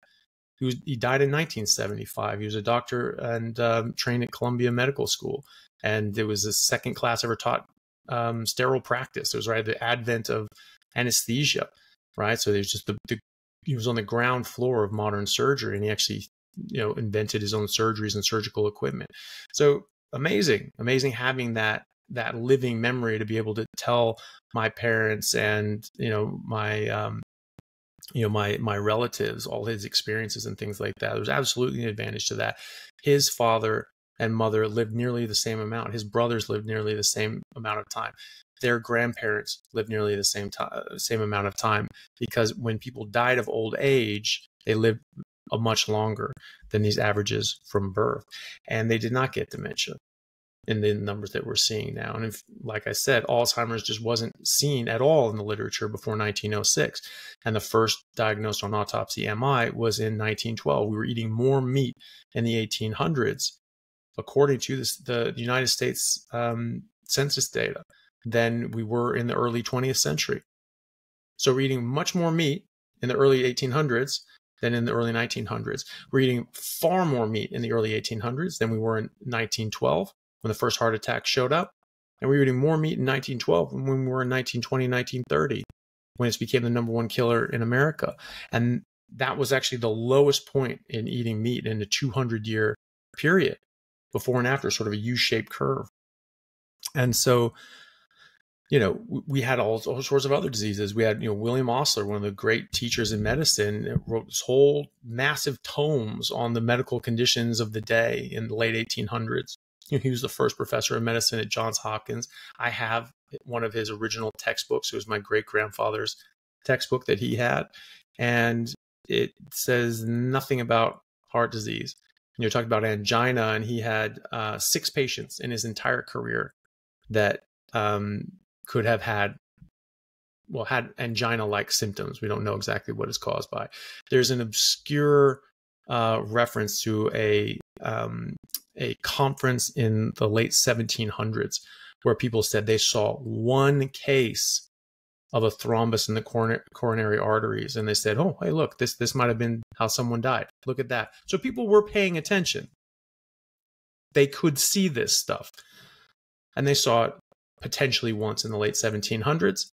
He died in 1975. He was a doctor and trained at Columbia Medical School. And it was the second class ever taught sterile practice. It was right at the advent of anesthesia, right? So there's just he was on the ground floor of modern surgery, and he actually, invented his own surgeries and surgical equipment. So amazing having that living memory to be able to tell my parents and my relatives all his experiences and things like that. There's absolutely an advantage to that. His father and mother lived nearly the same amount. His brothers lived nearly the same amount of time. Their grandparents lived nearly the same amount of time, because when people died of old age, they lived a much longer than these averages from birth, and they did not get dementia in the numbers that we're seeing now. And like I said, Alzheimer's just wasn't seen at all in the literature before 1906. And the first diagnosed on autopsy MI was in 1912. We were eating more meat in the 1800s, according to the United States census data, than we were in the early 20th century. So we're eating much more meat in the early 1800s than in the early 1900s. We're eating far more meat in the early 1800s than we were in 1912, when the first heart attack showed up. And we were eating more meat in 1912 than when we were in 1920, 1930, when it became the #1 killer in America. And that was actually the lowest point in eating meat in a 200-year period, before and after, sort of a U-shaped curve. And so, we had all sorts of other diseases. We had, William Osler, one of the great teachers in medicine, wrote this whole massive tomes on the medical conditions of the day in the late 1800s. He was the first professor of medicine at Johns Hopkins. I have one of his original textbooks. It was my great-grandfather's textbook that he had. And it says nothing about heart disease. Talking about angina, and he had 6 patients in his entire career that could have had angina-like symptoms. We don't know exactly what it's caused by. There's an obscure reference to a conference in the late 1700s where people said they saw one case of a thrombus in the coronary arteries, and they said, "Oh, hey, look, this might have been how someone died. Look at that." So people were paying attention. They could see this stuff, and they saw it potentially once in the late 1700s,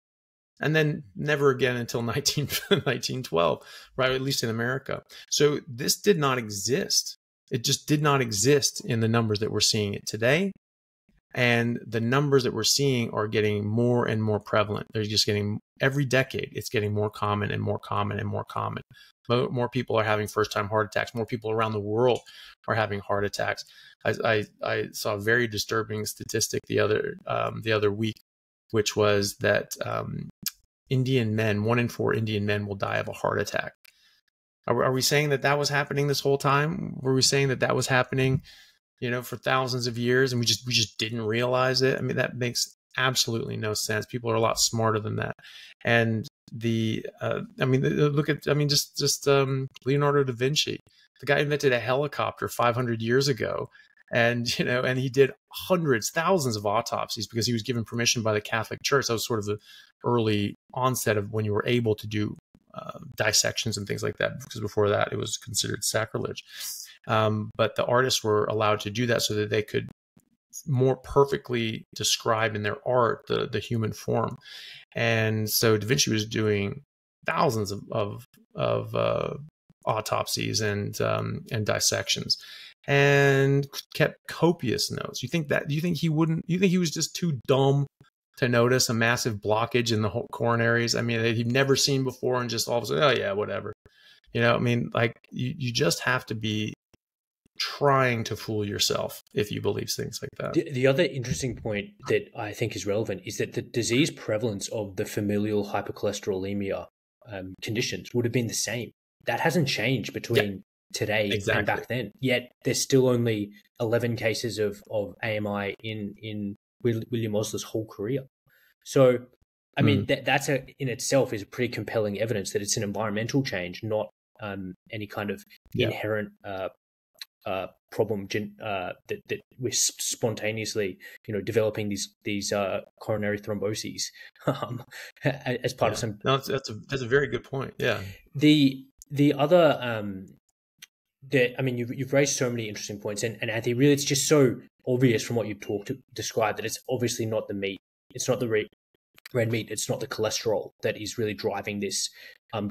and then never again until 1912, right? At least in America. So this did not exist. It just did not exist in the numbers that we're seeing it today. And the numbers that we're seeing are getting more and more prevalent. They're just getting, every decade, it's getting more common and more common and more common. More people are having first-time heart attacks. More people around the world are having heart attacks. I saw a very disturbing statistic the other week, which was that Indian men, 1 in 4 Indian men will die of a heart attack. Are we saying that was happening this whole time? Were we saying that was happening, for thousands of years, and we just didn't realize it? I mean, that makes absolutely no sense. People are a lot smarter than that. And just Leonardo da Vinci, the guy invented a helicopter 500 years ago, and he did hundreds, thousands of autopsies because he was given permission by the Catholic Church. That was sort of the early onset of when you were able to do dissections and things like that, because before that it was considered sacrilege. But the artists were allowed to do that so that they could more perfectly describe in their art the human form. And so Da Vinci was doing thousands of autopsies and dissections, and kept copious notes. You think he was just too dumb to notice a massive blockage in the whole coronaries? I mean, that he'd never seen before, and just all of a sudden, oh yeah, whatever. You just have to be trying to fool yourself if you believe things like that. The other interesting point that I think is relevant is that the disease prevalence of the familial hypercholesterolemia conditions would have been the same. That hasn't changed between today and back then. Yet there's still only 11 cases of AMI in William Osler's whole career. So, I mean, that's in itself is pretty compelling evidence that it's an environmental change, not any kind of inherent problem that we're spontaneously, developing these coronary thromboses as part of some. No, that's a very good point. Yeah. The other you've raised so many interesting points, and Anthony, really, it's just so obvious from what you've described that it's obviously not the meat, it's not the red meat, it's not the cholesterol that is really driving this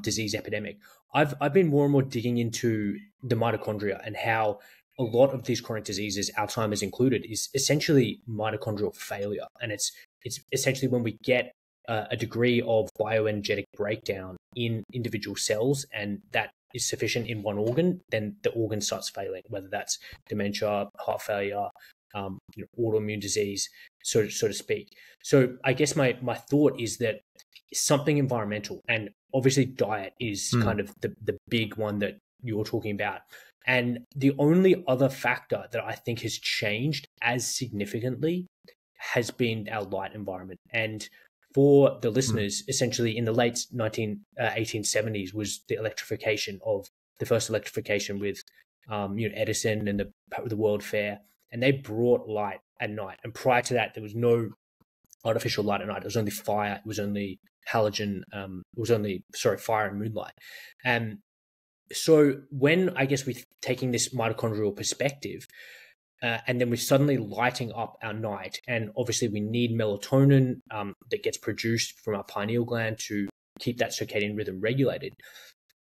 disease epidemic. I've been more and more digging into the mitochondria and how a lot of these chronic diseases, Alzheimer's included, is essentially mitochondrial failure, and it's essentially when we get a degree of bioenergetic breakdown in individual cells, and that is sufficient in one organ, then the organ starts failing, whether that's dementia, heart failure, autoimmune disease, so to speak. So I guess my thought is that something environmental, and obviously diet is kind of the big one that you're talking about. And the only other factor that I think has changed as significantly has been our light environment. And for the listeners, essentially in the late 1870s was the first electrification with Edison and the World Fair, and they brought light at night. And prior to that, there was no artificial light at night. It was only fire. It was only halogen. Fire and moonlight. And so when I guess we're taking this mitochondrial perspective, and then we're suddenly lighting up our night, and obviously we need melatonin that gets produced from our pineal gland to keep that circadian rhythm regulated.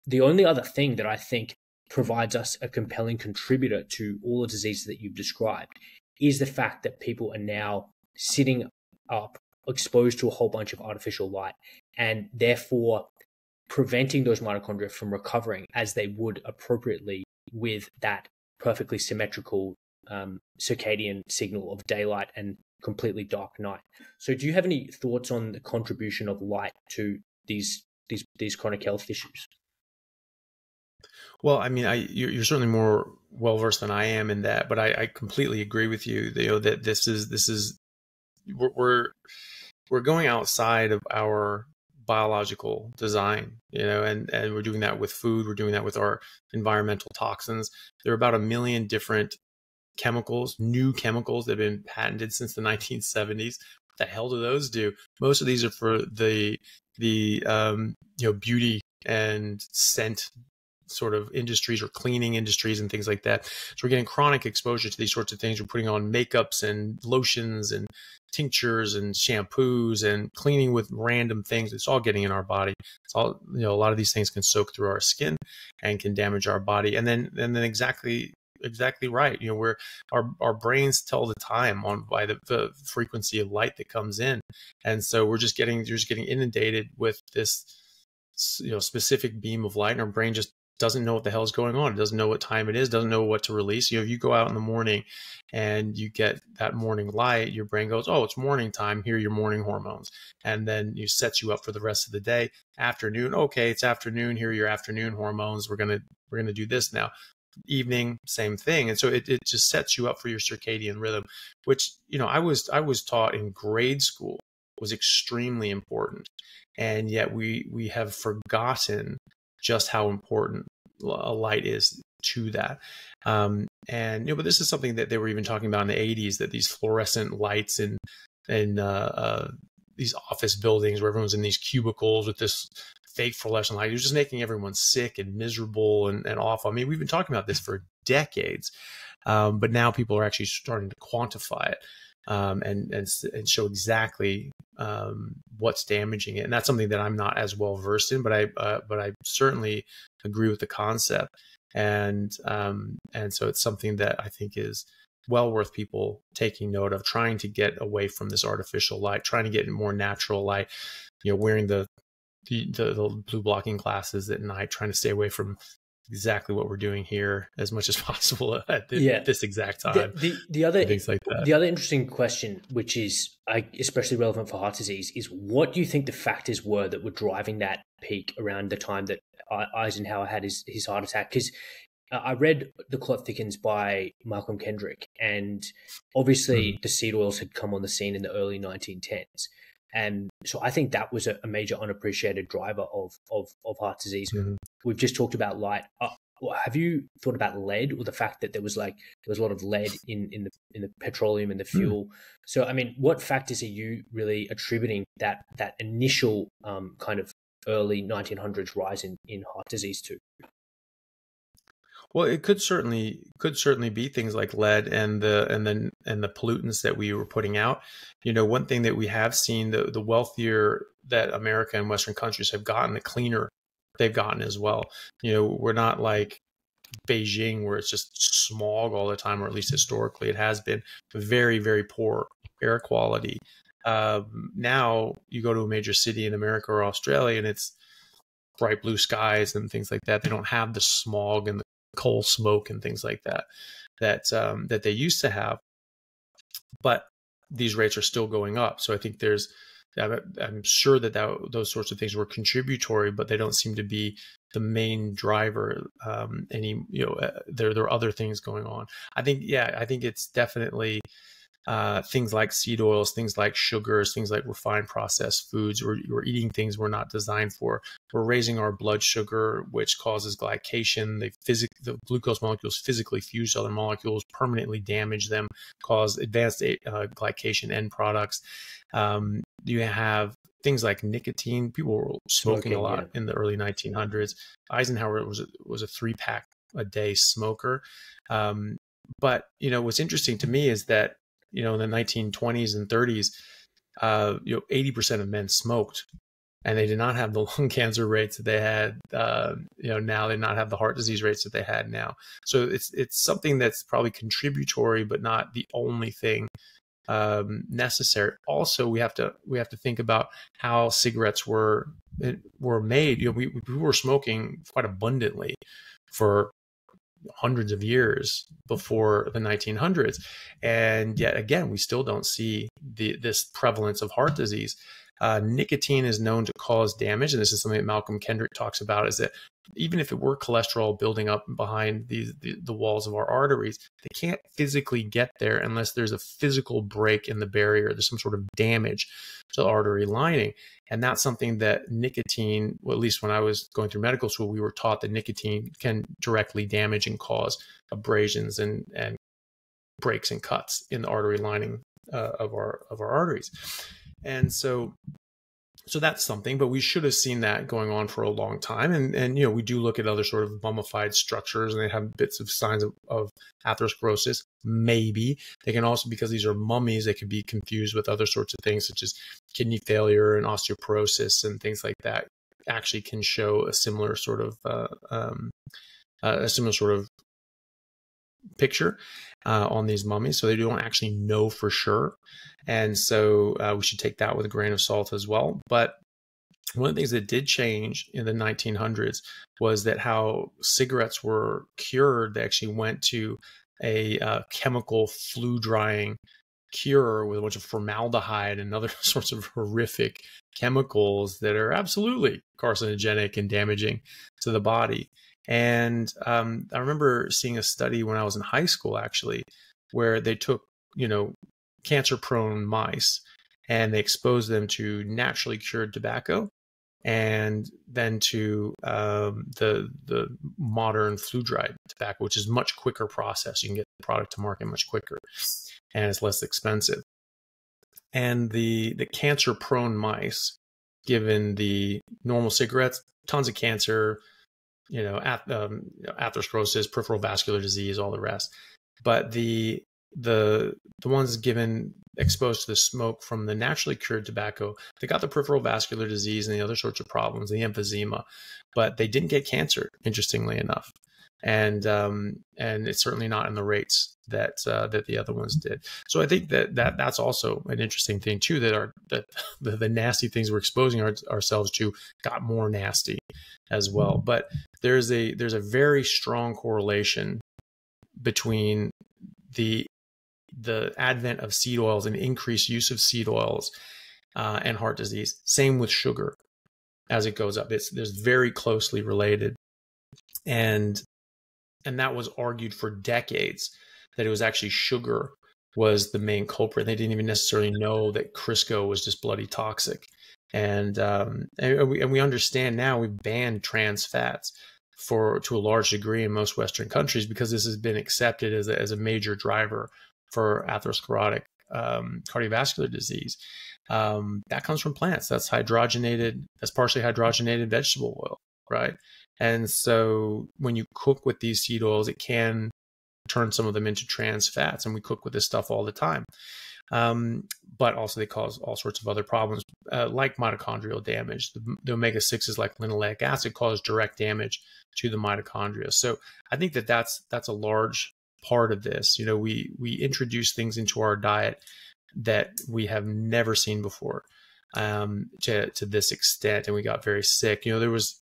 The only other thing that I think provides us a compelling contributor to all the diseases that you've described is the fact that people are now sitting up exposed to a whole bunch of artificial light, and therefore preventing those mitochondria from recovering as they would appropriately with that perfectly symmetrical circadian signal of daylight and completely dark night. So do you have any thoughts on the contribution of light to these chronic health issues? Well, I mean, you're certainly more well-versed than I am in that, but I completely agree with you, that this is we're going outside of our biological design, and we're doing that with food. We're doing that with our environmental toxins. There are about 1 million different chemicals, new chemicals that have been patented since the 1970s. What the hell do those do? Most of these are for the beauty and scent sort of industries or cleaning industries and things like that. So we're getting chronic exposure to these sorts of things. We're putting on makeups and lotions and tinctures and shampoos and cleaning with random things. It's all getting in our body. It's all, a lot of these things can soak through our skin and can damage our body. And then exactly right. Where our brains tell the time by the frequency of light that comes in. And so you're just getting inundated with this, specific beam of light, and our brain just doesn't know what the hell is going on. It doesn't know what time it is, doesn't know what to release. If you go out in the morning and you get that morning light, your brain goes, oh, it's morning time. Here are your morning hormones. And then it sets you up for the rest of the day. Afternoon, okay, it's afternoon. Here are your afternoon hormones. We're gonna do this now. Evening, same thing. And so it just sets you up for your circadian rhythm, which, I was taught in grade school was extremely important. And yet we have forgotten just how important a light is to that. But this is something that they were even talking about in the 80s, that these fluorescent lights in these office buildings where everyone's in these cubicles with this fake fluorescent light, it was just making everyone sick and miserable and awful. I mean, we've been talking about this for decades, but now people are actually starting to quantify it and show exactly what's damaging it. And that's something that I'm not as well versed in, but I certainly agree with the concept. And so it's something that I think is well worth people taking note of, trying to get away from this artificial light, trying to get more natural light, wearing the blue blocking glasses at night, trying to stay away from exactly what we're doing here as much as possible at Yeah. this exact time. The other Things like that. the other interesting question, which is especially relevant for heart disease, is what do you think the factors were that were driving that peak around the time that Eisenhower had his heart attack? Because I read The Clot Thickens by Malcolm Kendrick, and obviously the seed oils had come on the scene in the early 1910s. And so I think that was a major unappreciated driver of heart disease. We've just talked about light. Have you thought about lead, or the fact that there was a lot of lead in the petroleum and the fuel? So, I mean, what factors are you really attributing that initial kind of early 1900s rise in heart disease to? Well, it could certainly be things like lead and the pollutants that we were putting out. One thing that we have seen, the wealthier that America and Western countries have gotten, the cleaner they've gotten as well. We're not like Beijing where it's just smog all the time, or at least historically it has been very, very poor air quality. Now you go to a major city in America or Australia and it's bright blue skies and things like that. They don't have the smog and the coal smoke and things like that they used to have, but these rates are still going up. So I think I'm sure that those sorts of things were contributory, but they don't seem to be the main driver. There are other things going on. I think it's definitely things like seed oils, things like sugars, things like refined processed foods. We're eating things we're not designed for. We're raising our blood sugar, which causes glycation. The glucose molecules physically fuse to other molecules, permanently damage them, cause advanced glycation end products. You have things like nicotine. People were smoking a lot in the early 1900s. Eisenhower was a 3-pack a day smoker. But what's interesting to me is that in the 1920s and 30s, 80% of men smoked, and they did not have the lung cancer rates that they had. Now they not have the heart disease rates that they had now. So it's something that's probably contributory, but not the only thing necessary. Also, we have to think about how cigarettes were made. We were smoking quite abundantly for hundreds of years before the 1900s, and yet again we still don't see this prevalence of heart disease. Nicotine is known to cause damage, and this is something that Malcolm Kendrick talks about, is that even if it were cholesterol building up behind the walls of our arteries, they can't physically get there unless there's a physical break in the barrier. There's some sort of damage to the artery lining. And that's something that nicotine, well, at least when I was going through medical school, we were taught that nicotine can directly damage and cause abrasions and breaks and cuts in the artery lining of our arteries. And so that's something, but we should have seen that going on for a long time. And we do look at other sort of mummified structures, and they have bits of signs of atherosclerosis. Maybe they can also, because these are mummies, they could be confused with other sorts of things such as kidney failure and osteoporosis and things like that. Actually can show a similar sort of picture on these mummies, so they don't actually know for sure. And so we should take that with a grain of salt as well. But one of the things that did change in the 1900s was that how cigarettes were cured. They actually went to a chemical flue drying cure with a bunch of formaldehyde and other sorts of horrific chemicals that are absolutely carcinogenic and damaging to the body. And I remember seeing a study when I was in high school, actually, where they took, cancer-prone mice and they exposed them to naturally cured tobacco, and then to the modern flue-dried tobacco, which is much quicker process. You can get the product to market much quicker, and it's less expensive. And the cancer-prone mice, given the normal cigarettes, tons of cancer, atherosclerosis, peripheral vascular disease, all the rest. But the ones exposed to the smoke from the naturally cured tobacco, they got the peripheral vascular disease and the other sorts of problems, the emphysema, but they didn't get cancer, interestingly enough. And it's certainly not in the rates that the other ones did. So I think that's also an interesting thing too, that the nasty things we're exposing ourselves to got more nasty as well. But there's a very strong correlation between the advent of seed oils and increased use of seed oils and heart disease. Same with sugar as it goes up. There's very closely related. And that was argued for decades that it was actually sugar was the main culprit. They didn't even necessarily know that Crisco was just bloody toxic. And we understand now we've banned trans fats to a large degree in most Western countries because this has been accepted as a major driver for atherosclerotic cardiovascular disease. That comes from plants. That's partially hydrogenated vegetable oil, right? And so when you cook with these seed oils, it can turn some of them into trans fats, and we cook with this stuff all the time. But also they cause all sorts of other problems, like mitochondrial damage. The omega-6s like linoleic acid cause direct damage to the mitochondria. So I think that's a large part of this. You know, we introduce things into our diet that we have never seen before to this extent, and we got very sick. You know, there was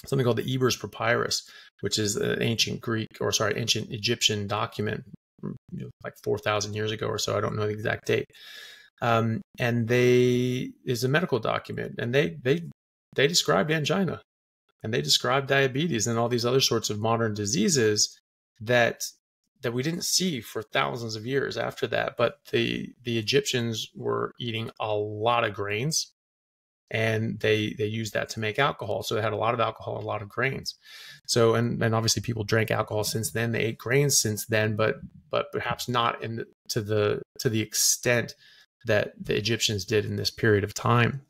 something called the Ebers Papyrus, which is an ancient Egyptian document, like 4,000 years ago or so. I don't know the exact date. And is a medical document, and they described angina, and they described diabetes and all these other sorts of modern diseases that we didn't see for thousands of years after that. But the Egyptians were eating a lot of grains, and they used that to make alcohol. So they had a lot of alcohol, a lot of grains. So, and obviously people drank alcohol since then, they ate grains since then, but perhaps not to the extent that the Egyptians did in this period of time.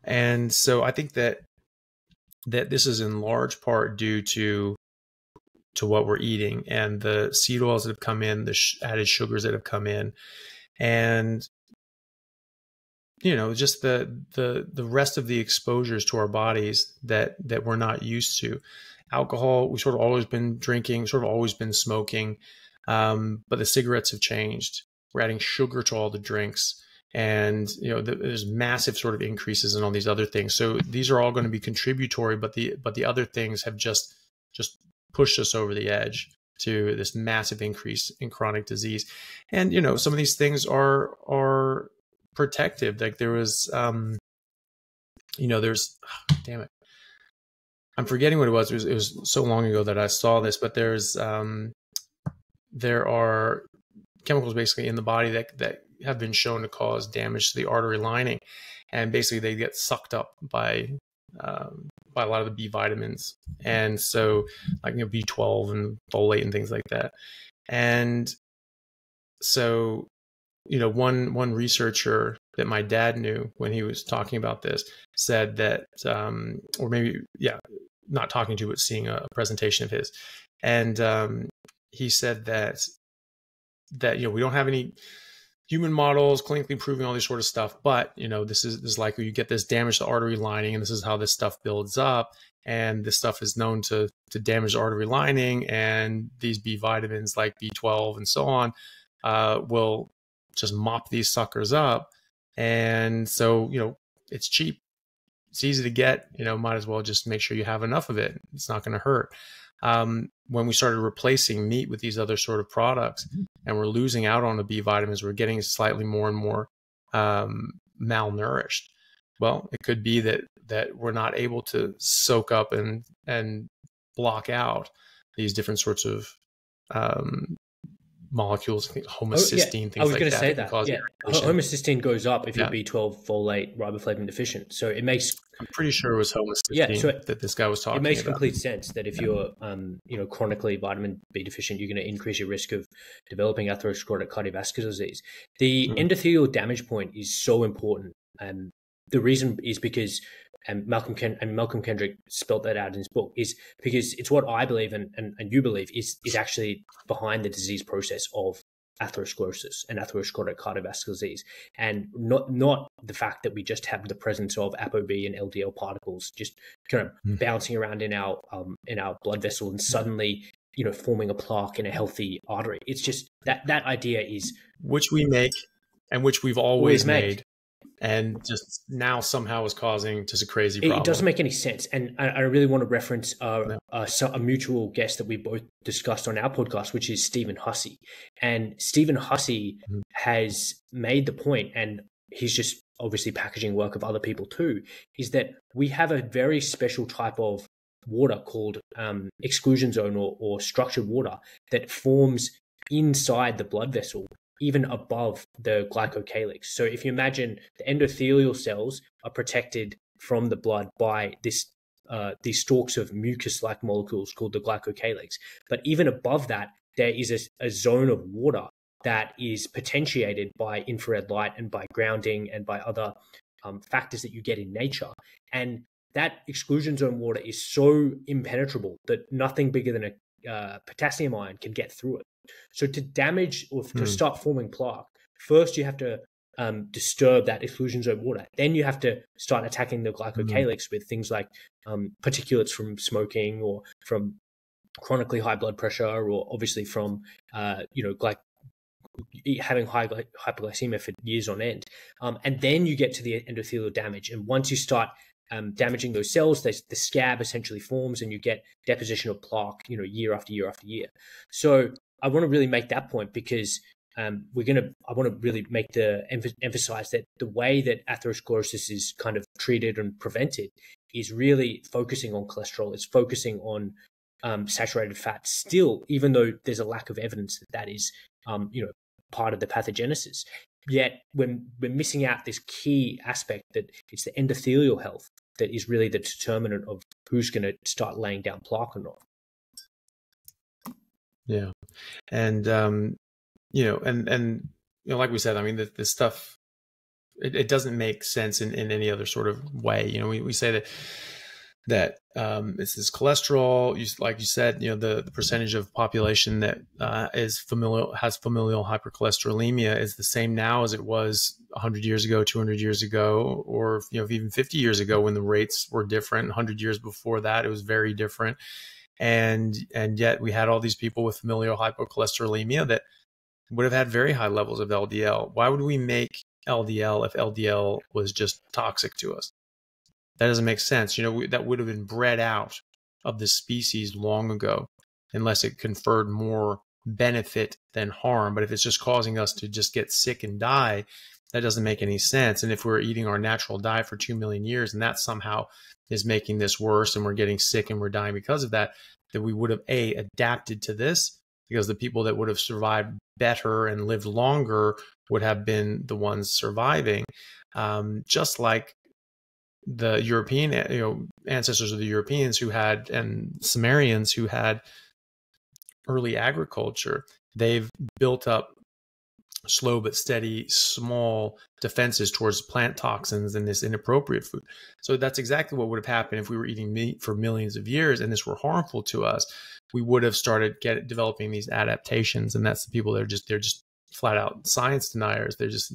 And so I think that this is in large part due to what we're eating and the seed oils that have come in, the added sugars that have come in, and you know, just the rest of the exposures to our bodies that we're not used to. Alcohol, we've sort of always been drinking, sort of always been smoking, but the cigarettes have changed. We're adding sugar to all the drinks, and you know, there's massive sort of increases in all these other things. So these are all going to be contributory, but the other things have just pushed us over the edge to this massive increase in chronic disease. And you know, some of these things are protective. Like there was, you know, damn it, I'm forgetting what it was. It was so long ago that I saw this, but there are chemicals basically in the body that have been shown to cause damage to the artery lining, and basically they get sucked up by a lot of the B vitamins, and so like, you know, B12 and folate and things like that. And so, you know, one researcher that my dad knew when he was talking about this said that, or maybe, yeah, not talking to, but seeing a presentation of his. And he said that, you know, we don't have any human models clinically proving all this sort of stuff, but, you know, this is likely you get this damage to the artery lining, and this is how this stuff builds up. And this stuff is known to damage the artery lining, and these B vitamins like B12 and so on will just mop these suckers up. And so, you know, it's cheap, it's easy to get, you know, might as well just make sure you have enough of it. It's not going to hurt. When we started replacing meat with these other sort of products, and we're losing out on the B vitamins, we're getting slightly more and more malnourished. Well, it could be that we're not able to soak up and block out these different sorts of molecules, homocysteine, things like that. I was going to say that. Yeah. Irritation. Homocysteine goes up if you're B12, folate, riboflavin deficient. So it makes... I'm pretty sure it was homocysteine that this guy was talking about. It makes complete sense that if you're, you know, chronically vitamin B deficient, you're going to increase your risk of developing atherosclerotic cardiovascular disease. The endothelial damage point is so important. The reason is because, and Malcolm Kendrick spelt that out in his book, is because it's what I believe and you believe is actually behind the disease process of atherosclerosis and atherosclerotic cardiovascular disease, and not the fact that we just have the presence of ApoB and LDL particles just kind of bouncing around in our blood vessel and suddenly, you know, forming a plaque in a healthy artery. It's just that idea is, which we make and which we've always made. and just now somehow is causing just a crazy problem. It doesn't make any sense. And I really want to reference No. a mutual guest that we both discussed on our podcast, which is Stephen Hussey. And Stephen Hussey has made the point, and he's just obviously packaging work of other people too, is that we have a very special type of water called exclusion zone or structured water that forms inside the blood vessel, even above the glycocalyx. So if you imagine the endothelial cells are protected from the blood by these stalks of mucus-like molecules called the glycocalyx. But even above that, there is a zone of water that is potentiated by infrared light and by grounding and by other factors that you get in nature. And that exclusion zone water is so impenetrable that nothing bigger than a potassium ion can get through it. So to damage or to start forming plaque, first you have to disturb that exclusion zone water. Then you have to start attacking the glycocalyx with things like particulates from smoking or from chronically high blood pressure, or obviously from having high hypoglycemia for years on end. And then you get to the endothelial damage. And once you start damaging those cells, the scab essentially forms, and you get deposition of plaque, year after year after year. So I want to really make that point, because I want to really emphasize that the way that atherosclerosis is kind of treated and prevented is really focusing on cholesterol. It's focusing on saturated fat still, even though there's a lack of evidence that is, part of the pathogenesis. Yet we're missing out this key aspect, that it's the endothelial health that is really the determinant of who's going to start laying down plaque or not. Yeah. And, like we said, I mean, this stuff, it doesn't make sense in any other sort of way. We say that it's this cholesterol, like you said, the percentage of population that has familial hypercholesterolemia is the same now as it was 100 years ago, 200 years ago, or even 50 years ago, when the rates were different. 100 years before that, it was very different. And yet we had all these people with familial hypercholesterolemia that would have had very high levels of LDL. Why would we make LDL if LDL was just toxic to us? That doesn't make sense. That would have been bred out of the species long ago, unless it conferred more benefit than harm. But if it's just causing us to just get sick and die, that doesn't make any sense. And if we're eating our natural diet for 2 million years, and that somehow is making this worse, and we're getting sick and we're dying because of that, that we would have adapted to this, because the people that would have survived better and lived longer would have been the ones surviving. Just like the European, ancestors of the Europeans and Sumerians who had early agriculture, they've built up slow but steady, small defenses towards plant toxins and this inappropriate food. So that's exactly what would have happened if we were eating meat for millions of years and this were harmful to us. We would have started developing these adaptations, and that's the people that they're just flat out science deniers. They're just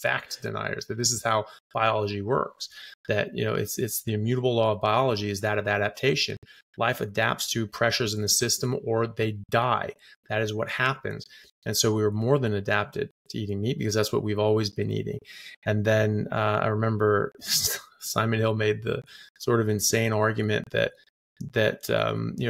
fact deniers, that this is how biology works. That it's the immutable law of biology is that of adaptation. Life adapts to pressures in the system, or they die. That is what happens. And so we were more than adapted to eating meat, because that's what we've always been eating. And then I remember Simon Hill made the sort of insane argument that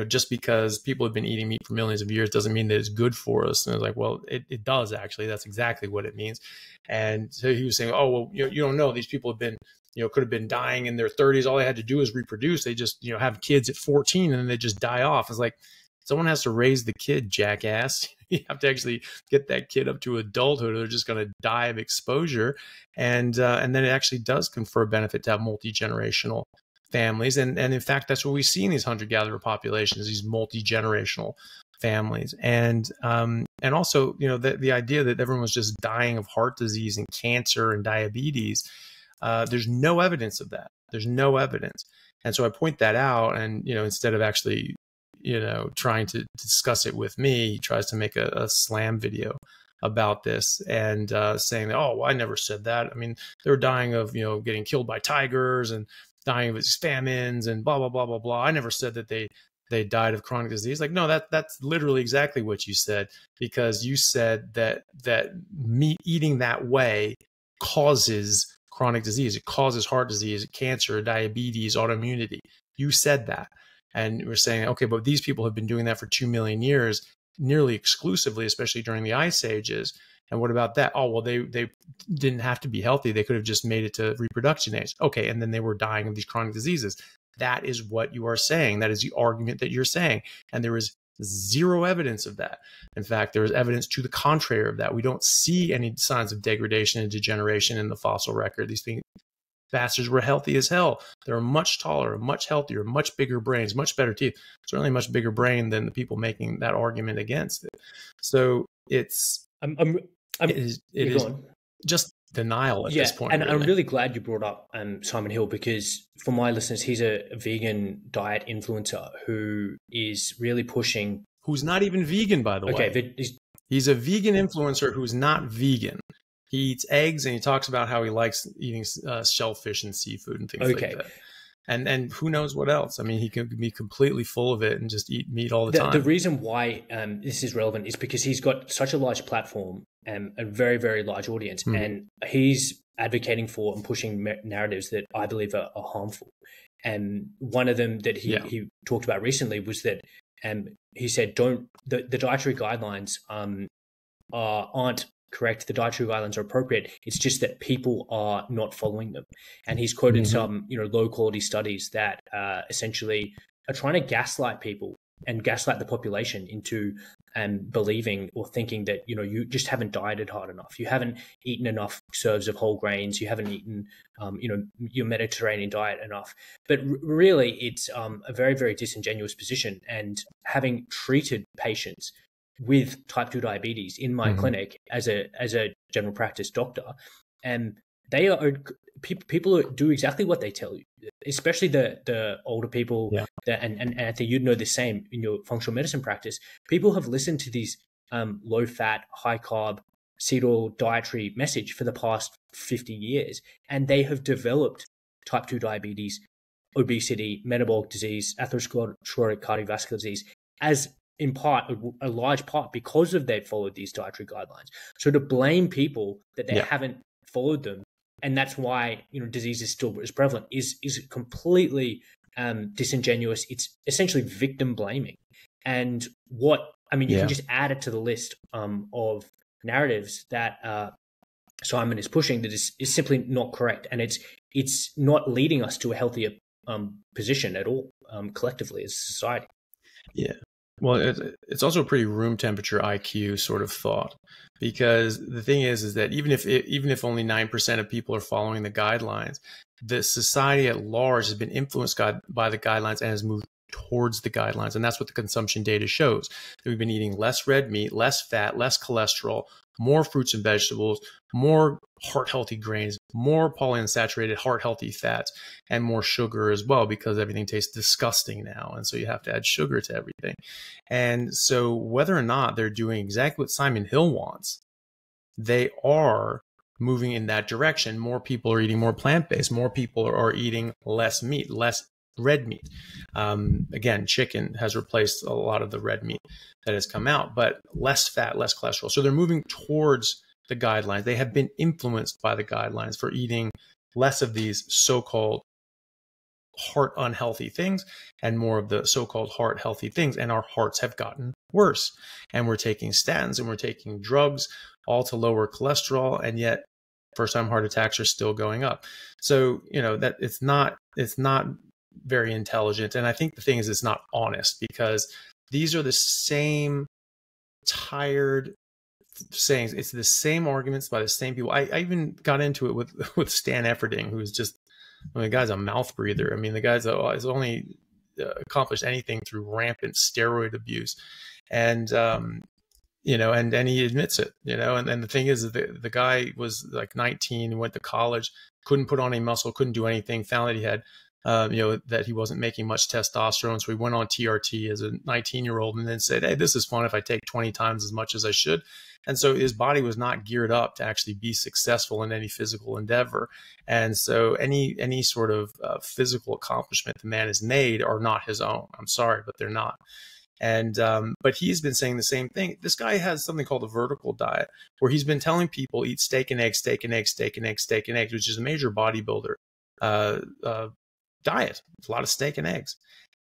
just because people have been eating meat for millions of years doesn't mean that it's good for us. And I was like, well, it does actually. That's exactly what it means. And so he was saying, oh, well, you don't know. These people have been, could have been dying in their 30s. All they had to do is reproduce. They just, have kids at 14 and then they just die off. It's like, someone has to raise the kid, jackass. You have to actually get that kid up to adulthood, or they're just going to die of exposure. And then it actually does confer benefit to have multi-generational families. And in fact, that's what we see in these hunter-gatherer populations, these multi-generational families. And also, the idea that everyone was just dying of heart disease and cancer and diabetes, there's no evidence of that. There's no evidence. And so I point that out, and, instead of actually, trying to discuss it with me, he tries to make a slam video about this and saying that, oh, well, I never said that. I mean, they're dying of, getting killed by tigers and dying of famines and blah, blah, blah, blah, blah. I never said that they died of chronic disease. Like, no, that's literally exactly what you said, because you said that meat eating that way causes chronic disease. It causes heart disease, cancer, diabetes, autoimmunity. You said that. And we're saying, okay, but these people have been doing that for 2 million years, nearly exclusively, especially during the ice ages. And what about that? Oh, well, they didn't have to be healthy. They could have just made it to reproduction age. Okay, and then they were dying of these chronic diseases. That is what you are saying. That is the argument that you're saying. And there is zero evidence of that. In fact, there is evidence to the contrary of that. We don't see any signs of degradation and degeneration in the fossil record. These things, bastards were healthy as hell. They're much taller, much healthier, much bigger brains, much better teeth. Certainly much bigger brain than the people making that argument against it. So it's it is just denial at this point. And really. I'm really glad you brought up Simon Hill, because for my listeners, he's a vegan diet influencer who is really pushing. Who's not even vegan, by the way. He's a vegan influencer who's not vegan. He eats eggs and he talks about how he likes eating shellfish and seafood and things like that. And who knows what else? I mean, he can be completely full of it and just eat meat all the time. The reason why this is relevant is because he's got such a large platform and a very, very large audience. And he's advocating for and pushing narratives that I believe are harmful. And one of them that he talked about recently was that he said, the dietary guidelines aren't correct. The dietary guidelines are appropriate. It's just that people are not following them. And he's quoted some, low quality studies that essentially are trying to gaslight people and gaslight the population into believing or thinking that, you just haven't dieted hard enough. You haven't eaten enough serves of whole grains. You haven't eaten, your Mediterranean diet enough. But really, it's a very, very disingenuous position. And having treated patients with type 2 diabetes in my clinic as a general practice doctor, and they are people who do exactly what they tell you, especially the older people. And I think you'd know the same in your functional medicine practice. People have listened to these low fat, high carb, seed oil dietary message for the past 50 years, and they have developed type 2 diabetes, obesity, metabolic disease, atherosclerotic cardiovascular disease, as in part, a large part, because of they've followed these dietary guidelines. So to blame people that they haven't followed them, and that's why disease is still as prevalent, is completely disingenuous. It's essentially victim blaming. And you can just add it to the list of narratives that Simon is pushing that is simply not correct, and it's not leading us to a healthier position at all, collectively as a society. Yeah. Well, it's also a pretty room temperature IQ sort of thought, because the thing is that even if only 9% of people are following the guidelines, the society at large has been influenced by the guidelines and has moved towards the guidelines. And that's what the consumption data shows. That we've been eating less red meat, less fat, less cholesterol, more fruits and vegetables, more heart-healthy grains, more polyunsaturated heart-healthy fats, and more sugar as well, because everything tastes disgusting now. And so you have to add sugar to everything. And so whether or not they're doing exactly what Simon Hill wants, they are moving in that direction. More people are eating more plant-based. More people are eating less meat, less red meat. Again, chicken has replaced a lot of the red meat that has come out, but less fat, less cholesterol. So they're moving towards the guidelines. They have been influenced by the guidelines for eating less of these so-called heart unhealthy things and more of the so-called heart healthy things. And our hearts have gotten worse. And we're taking statins and we're taking drugs all to lower cholesterol. And yet first-time heart attacks are still going up. So, that it's not very intelligent. And I think the thing is, it's not honest, because these are the same tired sayings. It's the same arguments by the same people. I even got into it with Stan Efferding, who's just, the guy's a mouth breather. I mean, the guy's has only accomplished anything through rampant steroid abuse. And, and he admits it, and the thing is that the guy was like 19 and went to college, couldn't put on any muscle, couldn't do anything, found that he had that he wasn't making much testosterone. So he went on TRT as a 19-year-old and then said, hey, this is fun if I take 20 times as much as I should. And so his body was not geared up to actually be successful in any physical endeavor. And so any sort of physical accomplishment the man has made are not his own. I'm sorry, but they're not. And but he's been saying the same thing. This guy has something called a vertical diet, where he's been telling people eat steak and eggs, steak and eggs, steak and eggs, steak and eggs, which is a major bodybuilder diet. It's a lot of steak and eggs.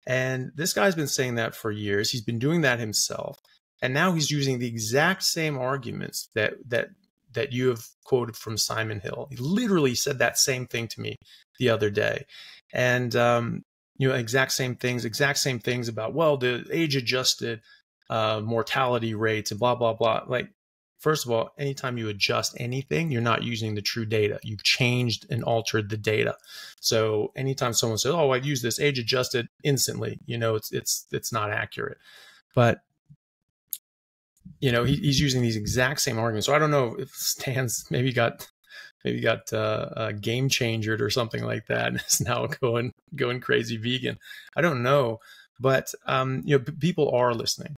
And this guy's been saying that for years. He's been doing that himself. And now he's using the exact same arguments that you have quoted from Simon Hill. He literally said that same thing to me the other day. And, exact same things about, well, the age-adjusted mortality rates and blah, blah, blah. Like, first of all, anytime you adjust anything, you're not using the true data. You've changed and altered the data. So anytime someone says, oh, I've used this age-adjusted instantly, it's not accurate. But he's using these exact same arguments. So I don't know if Stan's maybe got game changered or something like that, and is now going crazy vegan. I don't know, but people are listening,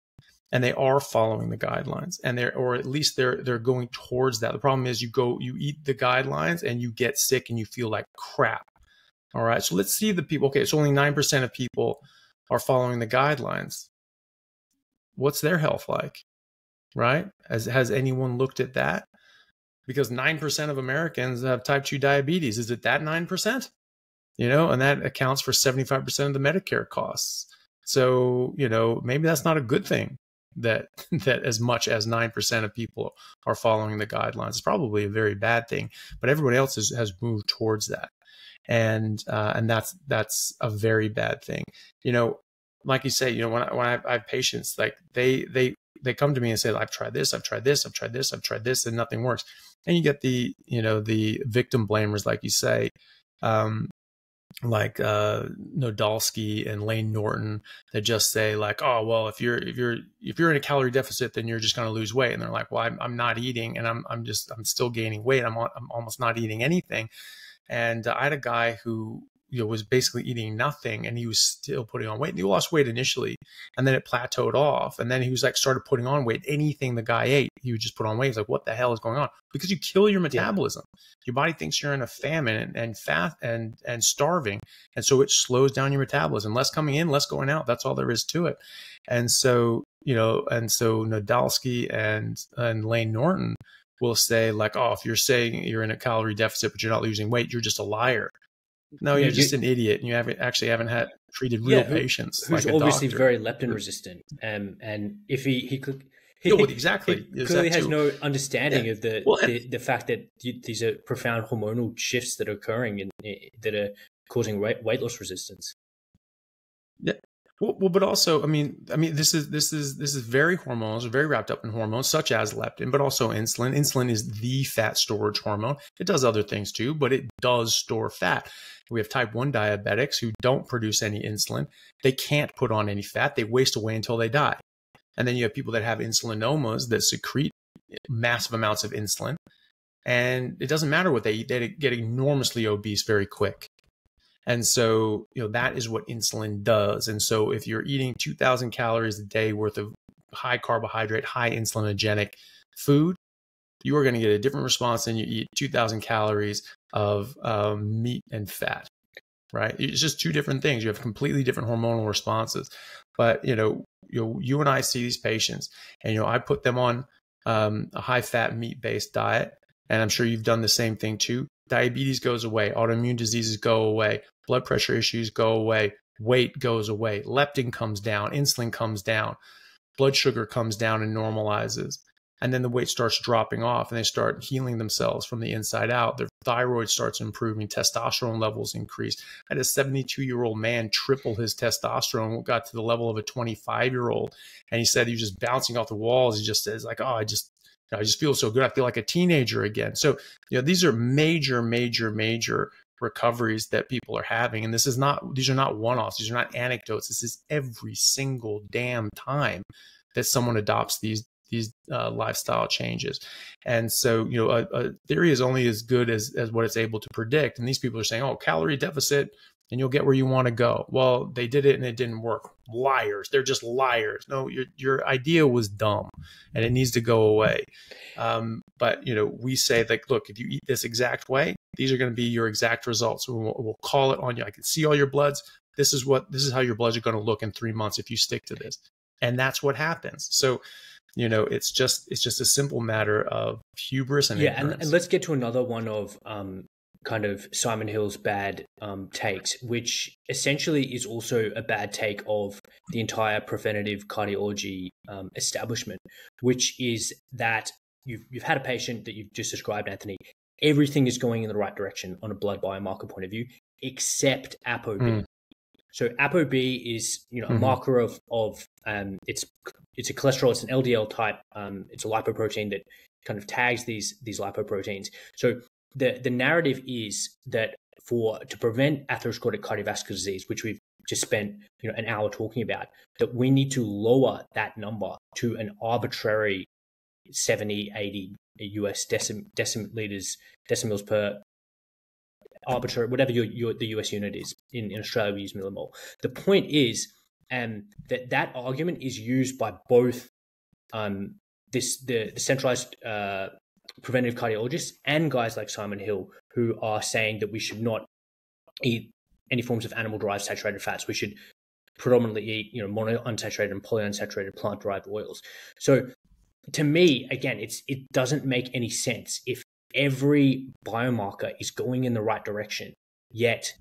and they are following the guidelines, and or at least they're going towards that. The problem is you eat the guidelines and you get sick and you feel like crap. All right, so let's see the people. Okay, so only 9% of people are following the guidelines. What's their health like? Right? Has anyone looked at that? Because 9% of Americans have type 2 diabetes. Is it that 9%? And that accounts for 75% of the Medicare costs. So, maybe that's not a good thing that as much as 9% of people are following the guidelines. It's probably a very bad thing, but everyone else has moved towards that. And that's a very bad thing. Like you say, when I have patients, like they come to me and say, I've tried this, I've tried this, I've tried this, I've tried this, and nothing works. And you get the victim blamers, like you say, like Nodalski and Lane Norton, that just say like, oh, well, if you're in a calorie deficit, then you're just going to lose weight. And they're like, well, I'm not eating, and I'm still gaining weight. I'm almost not eating anything. And I had a guy who was basically eating nothing, and he was still putting on weight. And he lost weight initially, and then it plateaued off. And then he was like, started putting on weight. Anything the guy ate, he would just put on weight. He's like, what the hell is going on? Because you kill your metabolism. Yeah. Your body thinks you're in a famine and fat and starving. And so it slows down your metabolism. Less coming in, less going out. That's all there is to it. And so, Nodalski and Lane Norton will say like, oh, if you're saying you're in a calorie deficit, but you're not losing weight, you're just a liar. No, you're just an idiot, and you haven't had treated real patients. Who's like obviously very leptin resistant, and if he exactly clearly has no understanding of the fact that these are profound hormonal shifts that are occurring and that are causing weight loss resistance. Yeah. Well, but also, I mean, this is very hormonal, very wrapped up in hormones such as leptin, but also insulin. Insulin is the fat storage hormone. It does other things too, but it does store fat. We have type 1 diabetics who don't produce any insulin. They can't put on any fat. They waste away until they die. And then you have people that have insulinomas that secrete massive amounts of insulin. And it doesn't matter what they eat. They get enormously obese very quick. And so, that is what insulin does. And so if you're eating 2,000 calories a day worth of high carbohydrate, high insulinogenic food, you are going to get a different response than you eat 2,000 calories of meat and fat, right? It's just two different things. You have completely different hormonal responses. But, you and I see these patients, and, I put them on a high fat meat-based diet. And I'm sure you've done the same thing too. Diabetes goes away. Autoimmune diseases go away. Blood pressure issues go away. Weight goes away. Leptin comes down. Insulin comes down. Blood sugar comes down and normalizes. And then the weight starts dropping off, and they start healing themselves from the inside out. Their thyroid starts improving. Testosterone levels increase. I had a 72-year-old man triple his testosterone, got to the level of a 25-year-old. And he said he was just bouncing off the walls. He just says like, oh, I just feel so good. I feel like a teenager again. So, these are major, major, major recoveries that people are having. And these are not one-offs. These are not anecdotes. This is every single damn time that someone adopts these lifestyle changes. And so, a theory is only as good as what it's able to predict. And these people are saying, oh, calorie deficit, and you'll get where you want to go. Well, they did it and it didn't work. Liars. They're just liars. No, your idea was dumb and it needs to go away. But, we say like, look, if you eat this exact way, these are going to be your exact results. We'll call it on you. I can see all your bloods. This is how your bloods are going to look in 3 months if you stick to this. And that's what happens. So, it's just a simple matter of hubris and ignorance. And let's get to another one of kind of Simon Hill's bad takes, which essentially is also a bad take of the entire preventative cardiology establishment, which is that you've had a patient that you've just described, Anthony. Everything is going in the right direction on a blood biomarker point of view, except ApoB. So ApoB is, a marker of it's a cholesterol. It's an LDL type. It's a lipoprotein that kind of tags these lipoproteins. So the narrative is that to prevent atherosclerotic cardiovascular disease, which we've just spent an hour talking about, that we need to lower that number to an arbitrary 70, 80 US decimils per arbitrary, whatever the US unit is. In Australia, we use millimole. The point is that argument is used by both the centralized preventive cardiologists and guys like Simon Hill, who are saying that we should not eat any forms of animal-derived saturated fats. We should predominantly eat monounsaturated and polyunsaturated plant-derived oils. So to me, again, it doesn't make any sense if every biomarker is going in the right direction, yet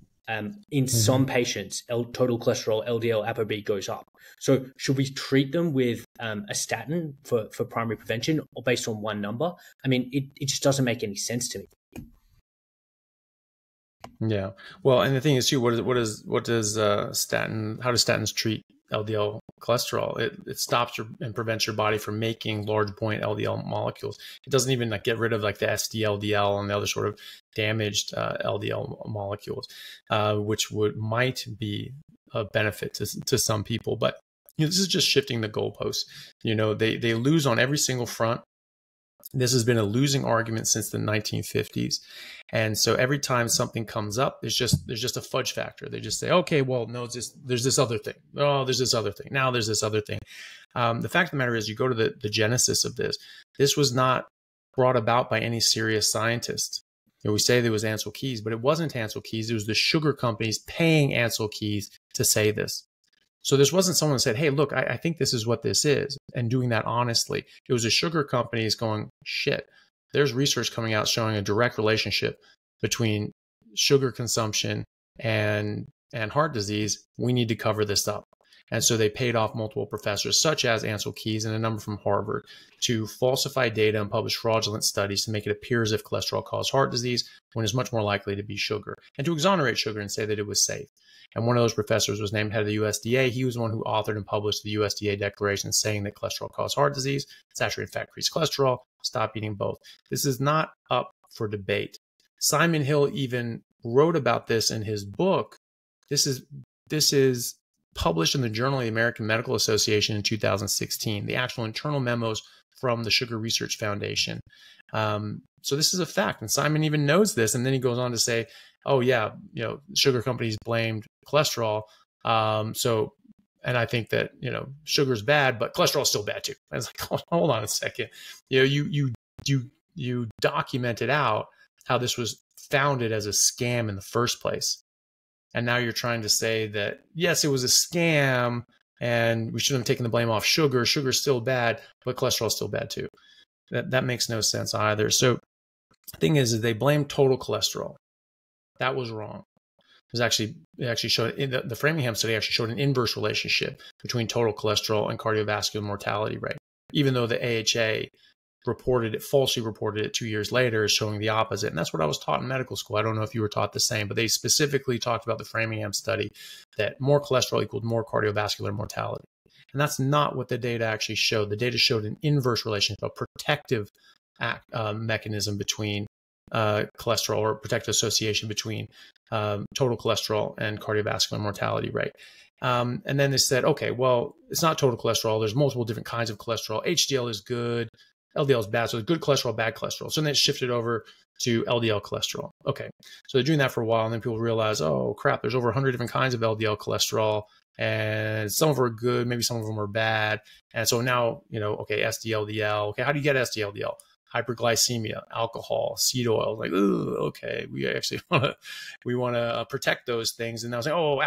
in some patients, total cholesterol, LDL, ApoB goes up. So should we treat them with a statin for primary prevention, or based on one number? I mean, it just doesn't make any sense to me. Yeah. Well, and the thing is too, how does statins treat LDL cholesterol? It stops and prevents your body from making large point LDL molecules. It doesn't even get rid of the SD-LDL and the other sort of damaged LDL molecules, which might be a benefit to some people. But this is just shifting the goalposts. They lose on every single front. This has been a losing argument since the 1950s. And so every time something comes up, there's just a fudge factor. They just say, okay, well, no, there's this other thing. Oh, there's this other thing. Now there's this other thing. The fact of the matter is, you go to the genesis of this. This was not brought about by any serious scientist. We say there was Ancel Keys, but it wasn't Ancel Keys. It was the sugar companies paying Ancel Keys to say this. So this wasn't someone who said, hey, look, I think this is what this is, and doing that honestly. It was the sugar companies going, shit, there's research coming out showing a direct relationship between sugar consumption and heart disease. We need to cover this up. And so they paid off multiple professors, such as Ancel Keys and a number from Harvard, to falsify data and publish fraudulent studies to make it appear as if cholesterol caused heart disease when it's much more likely to be sugar, and to exonerate sugar and say that it was safe. And one of those professors was named head of the USDA. He was the one who authored and published the USDA declaration saying that cholesterol caused heart disease, saturated fat increased cholesterol, stop eating both. This is not up for debate. Simon Hill even wrote about this in his book. This is published in the Journal of the American Medical Association in 2016, the actual internal memos from the Sugar Research Foundation. So this is a fact, and Simon even knows this. And then he goes on to say, oh yeah, sugar companies blamed cholesterol. And I think that, sugar's bad, but cholesterol is still bad too. I was like, hold on a second. You documented out how this was founded as a scam in the first place. And now you're trying to say that, yes, it was a scam and we shouldn't have taken the blame off sugar. Sugar's still bad, but cholesterol is still bad too. That makes no sense either. So the thing is they blamed total cholesterol. That was wrong. It actually showed the Framingham study actually showed an inverse relationship between total cholesterol and cardiovascular mortality rate, even though the AHA falsely reported it 2 years later as showing the opposite. And that's what I was taught in medical school. I don't know if you were taught the same, but they specifically talked about the Framingham study, that more cholesterol equaled more cardiovascular mortality. And that's not what the data actually showed. The data showed an inverse relationship, a protective mechanism between cholesterol, or protective association between total cholesterol and cardiovascular mortality rate. And then they said, okay, well, it's not total cholesterol. There's multiple different kinds of cholesterol. HDL is good. LDL is bad. So it's good cholesterol, bad cholesterol. So then it shifted over to LDL cholesterol. Okay. So they're doing that for a while. And then people realize, oh crap, there's over 100 different kinds of LDL cholesterol. And some of them are good. Maybe some of them are bad. And so now, okay, SDLDL. Okay. How do you get SDLDL? hyperglycemia, alcohol, seed oil. Like, ooh, okay, we actually want to protect those things. And I was like, oh,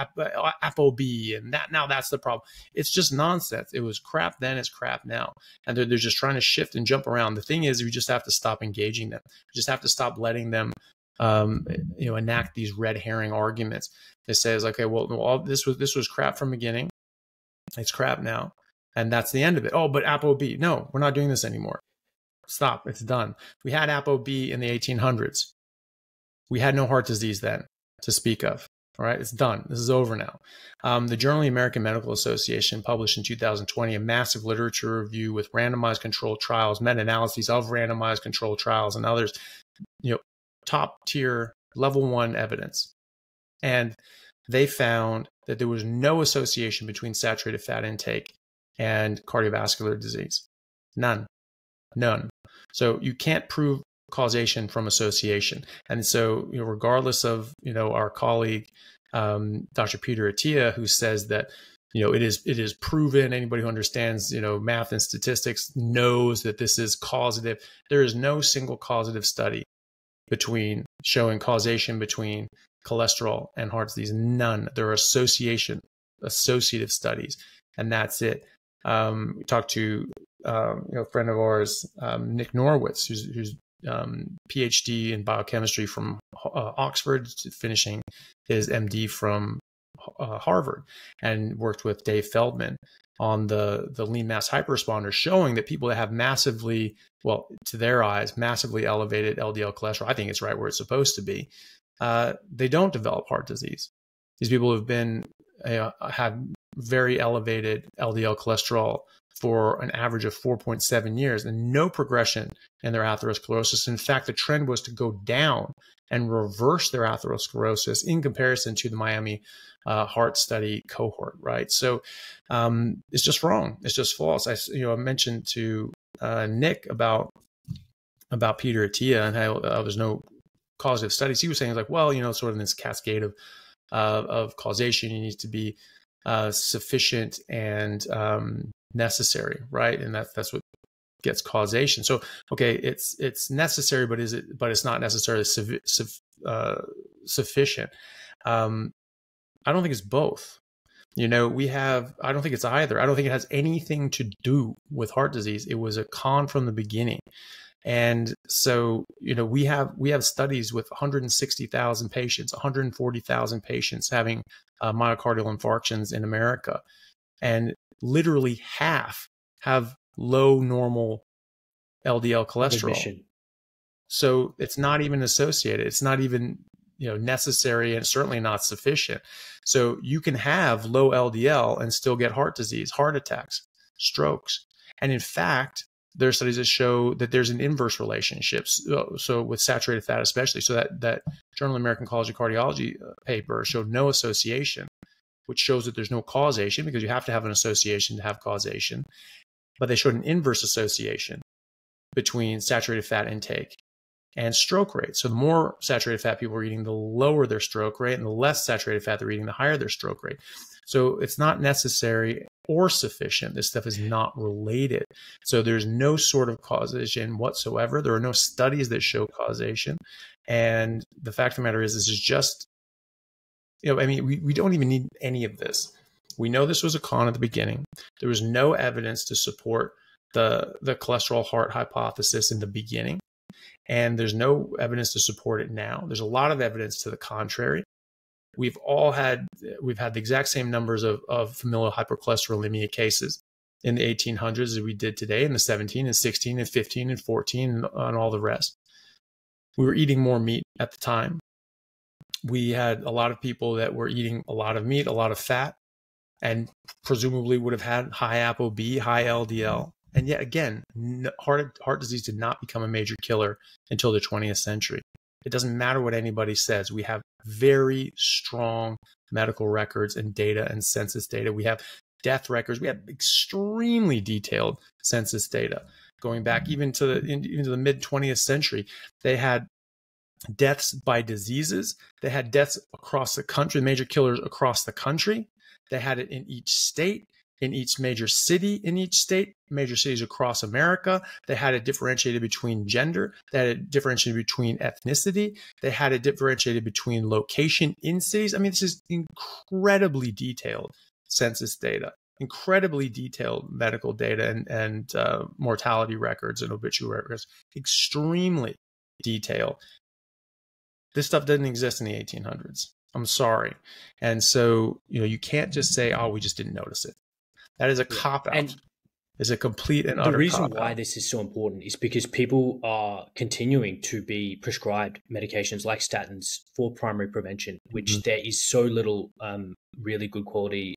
ApoB, and now that's the problem. It's just nonsense. It was crap then, it's crap now, and they're just trying to shift and jump around. The thing is, we just have to stop engaging them. We just have to stop letting them, enact these red herring arguments. It says, okay, well, this was crap from the beginning. It's crap now. And that's the end of it. Oh, but ApoB. No, we're not doing this anymore. Stop. It's done. We had ApoB in the 1800s. We had no heart disease then to speak of. All right, it's done. This is over now. The Journal of the American Medical Association published in 2020 a massive literature review with randomized controlled trials, meta-analyses of randomized controlled trials and others, top tier level 1 evidence. And they found that there was no association between saturated fat intake and cardiovascular disease. None. So you can't prove causation from association. And so, regardless of, our colleague, Dr. Peter Attia, who says that, it is proven, anybody who understands, math and statistics knows that this is causative. There is no single causative study showing causation between cholesterol and heart disease. None. There are associative studies, and that's it. We talked to a friend of ours, Nick Norwitz, who's PhD in biochemistry from Oxford, finishing his MD from Harvard, and worked with Dave Feldman on the lean mass hyperresponders, showing that people that have massively, well, to their eyes, massively elevated LDL cholesterol, I think it's right where it's supposed to be, they don't develop heart disease. These people have very elevated LDL cholesterol for an average of 4.7 years and no progression in their atherosclerosis. In fact, the trend was to go down and reverse their atherosclerosis in comparison to the Miami heart study cohort, right? So it's just wrong. It's just false. I mentioned to Nick about Peter Attia and how there's no causative studies. He was saying, like, well, sort of this cascade of causation, you need to be sufficient and necessary, right? And that's what gets causation. So, okay, it's necessary, but it's not necessarily sufficient. I don't think it's both. I don't think it's either. I don't think it has anything to do with heart disease. It was a con from the beginning. And so, we have studies with 160,000 patients, 140,000 patients having myocardial infarctions in America. And literally half have low normal LDL cholesterol. So it's not even associated. It's not even, necessary, and certainly not sufficient. So you can have low LDL and still get heart disease, heart attacks, strokes. And in fact, there are studies that show that there's an inverse relationship. So with saturated fat, especially, so that Journal of the American College of Cardiology paper showed no association, which shows that there's no causation, because you have to have an association to have causation. But they showed an inverse association between saturated fat intake and stroke rate. So the more saturated fat people are eating, the lower their stroke rate, and the less saturated fat they're eating, the higher their stroke rate. So it's not necessary or sufficient. This stuff is not related. So there's no sort of causation whatsoever. There are no studies that show causation. And the fact of the matter is, this is just, we don't even need any of this. We know this was a con at the beginning. There was no evidence to support the cholesterol heart hypothesis in the beginning. And there's no evidence to support it now. There's a lot of evidence to the contrary. We've had the exact same numbers of familial hypercholesterolemia cases in the 1800s as we did today in the 17 and 16 and 15 and 14 and all the rest. We were eating more meat at the time. We had a lot of people that were eating a lot of meat, a lot of fat, and presumably would have had high ApoB, high LDL. And yet again, heart disease did not become a major killer until the 20th century. It doesn't matter what anybody says. We have very strong medical records and data and census data. We have death records. We have extremely detailed census data going back even to the mid 20th century. They had deaths by diseases. They had deaths across the country, major killers across the country. They had it in each state. in each major city in each state, major cities across America. They had it differentiated between gender. They had it differentiated between ethnicity. They had it differentiated between location in cities. I mean, this is incredibly detailed census data, incredibly detailed medical data and mortality records and obituary records, extremely detailed. This stuff didn't exist in the 1800s. I'm sorry. And so, you can't just say, oh, we just didn't notice it. That is a cop-out. And is a complete and utter the reason cop-out. why this is so important is because people are continuing to be prescribed medications like statins for primary prevention, which there is so little really good quality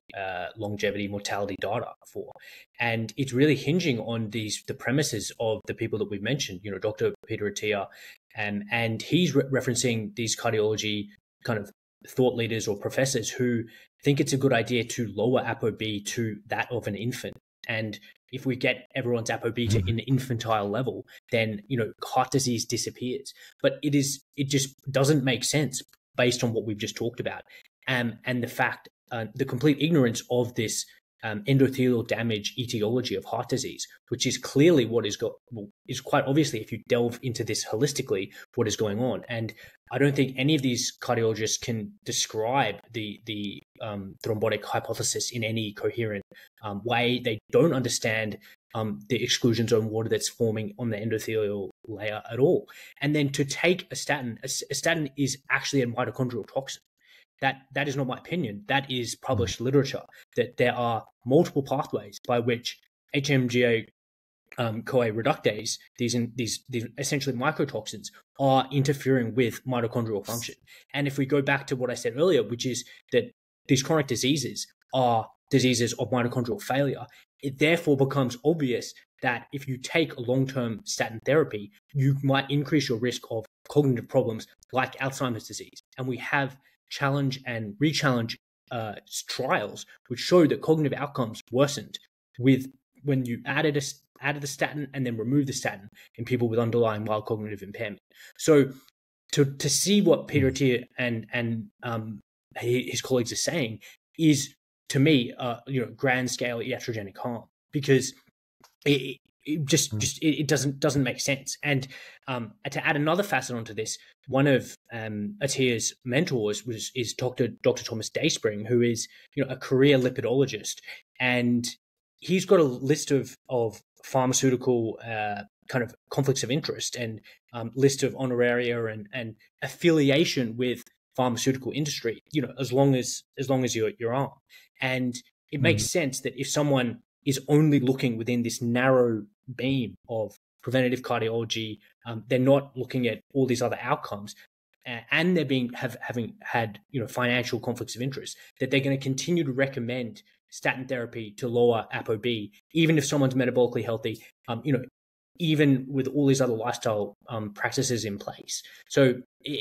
longevity mortality data for. And it's really hinging on the premises of the people that we've mentioned, Dr. Peter Attia, and he's referencing these cardiology kind of thought leaders or professors who think it's a good idea to lower ApoB to that of an infant. And if we get everyone's ApoB to an infantile level, then heart disease disappears. But it just doesn't make sense based on what we've just talked about, and the fact, the complete ignorance of this endothelial damage etiology of heart disease, which is clearly what is quite obviously, if you delve into this holistically, what is going on. And I don't think any of these cardiologists can describe the thrombotic hypothesis in any coherent way. They don't understand the exclusion zone water that's forming on the endothelial layer at all. And then to take a statin is actually a mitochondrial toxin. That is not my opinion. That is published literature, that there are multiple pathways by which HMGA CoA reductase, these essentially mycotoxins, are interfering with mitochondrial function. And if we go back to what I said earlier, which is that these chronic diseases are diseases of mitochondrial failure, it therefore becomes obvious that if you take a long-term statin therapy, you might increase your risk of cognitive problems like Alzheimer's disease. And we have challenge and re-challenge trials which show that cognitive outcomes worsened when you added the statin and then removed the statin in people with underlying mild cognitive impairment. So to see what Peter Attia and his colleagues are saying is, to me, grand scale iatrogenic harm, because it doesn't make sense. And to add another facet onto this, one of Attia's mentors is Dr. Thomas Dayspring, who is a career lipidologist, and he's got a list of pharmaceutical kind of conflicts of interest and list of honoraria and affiliation with pharmaceutical industry, as long as you're on. And it makes sense that if someone is only looking within this narrow beam of preventative cardiology, they're not looking at all these other outcomes, and they're having had financial conflicts of interest, that they're going to continue to recommend statin therapy to lower ApoB, even if someone's metabolically healthy, even with all these other lifestyle practices in place. So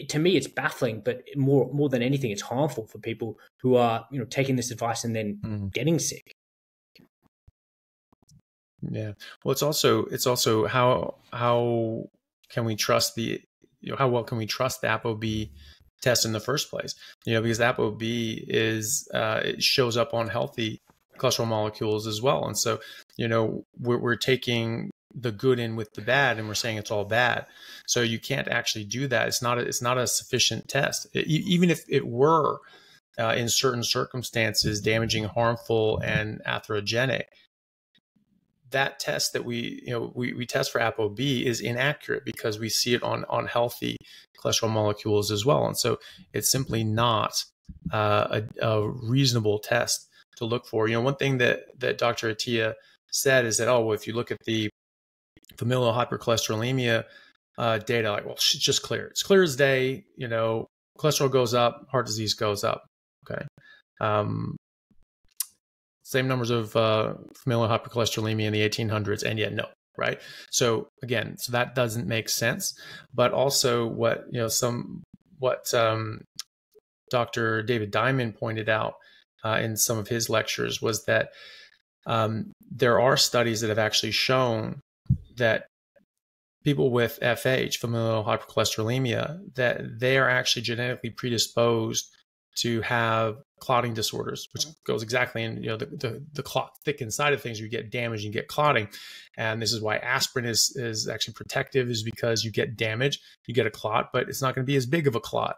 to me, it's baffling, but more than anything, it's harmful for people who are taking this advice and then getting sick. Yeah. Well, it's also how can we trust how well can we trust the ApoB test in the first place? Because the ApoB it shows up on healthy cholesterol molecules as well. And so, we're taking the good in with the bad and we're saying it's all bad. So you can't actually do that. It's not a sufficient test. Even if it were in certain circumstances damaging, harmful, and atherogenic, that test that we test for ApoB is inaccurate because we see it on healthy cholesterol molecules as well. And so it's simply not a reasonable test to look for. One thing that Dr. Attia said is that, if you look at the familial hypercholesterolemia data, like, well, it's just clear. It's clear as day, cholesterol goes up, heart disease goes up. Okay. Same numbers of familial hypercholesterolemia in the 1800s, and yet no, right? So again, that doesn't make sense. But also what Dr. David Diamond pointed out in some of his lectures was that there are studies that have actually shown that people with FH, familial hypercholesterolemia, that they are actually genetically predisposed to have clotting disorders, which goes exactly in, the clot thickened side of things. You get damage, you get clotting. And this is why aspirin is actually protective, is because you get damage, you get a clot, but it's not going to be as big of a clot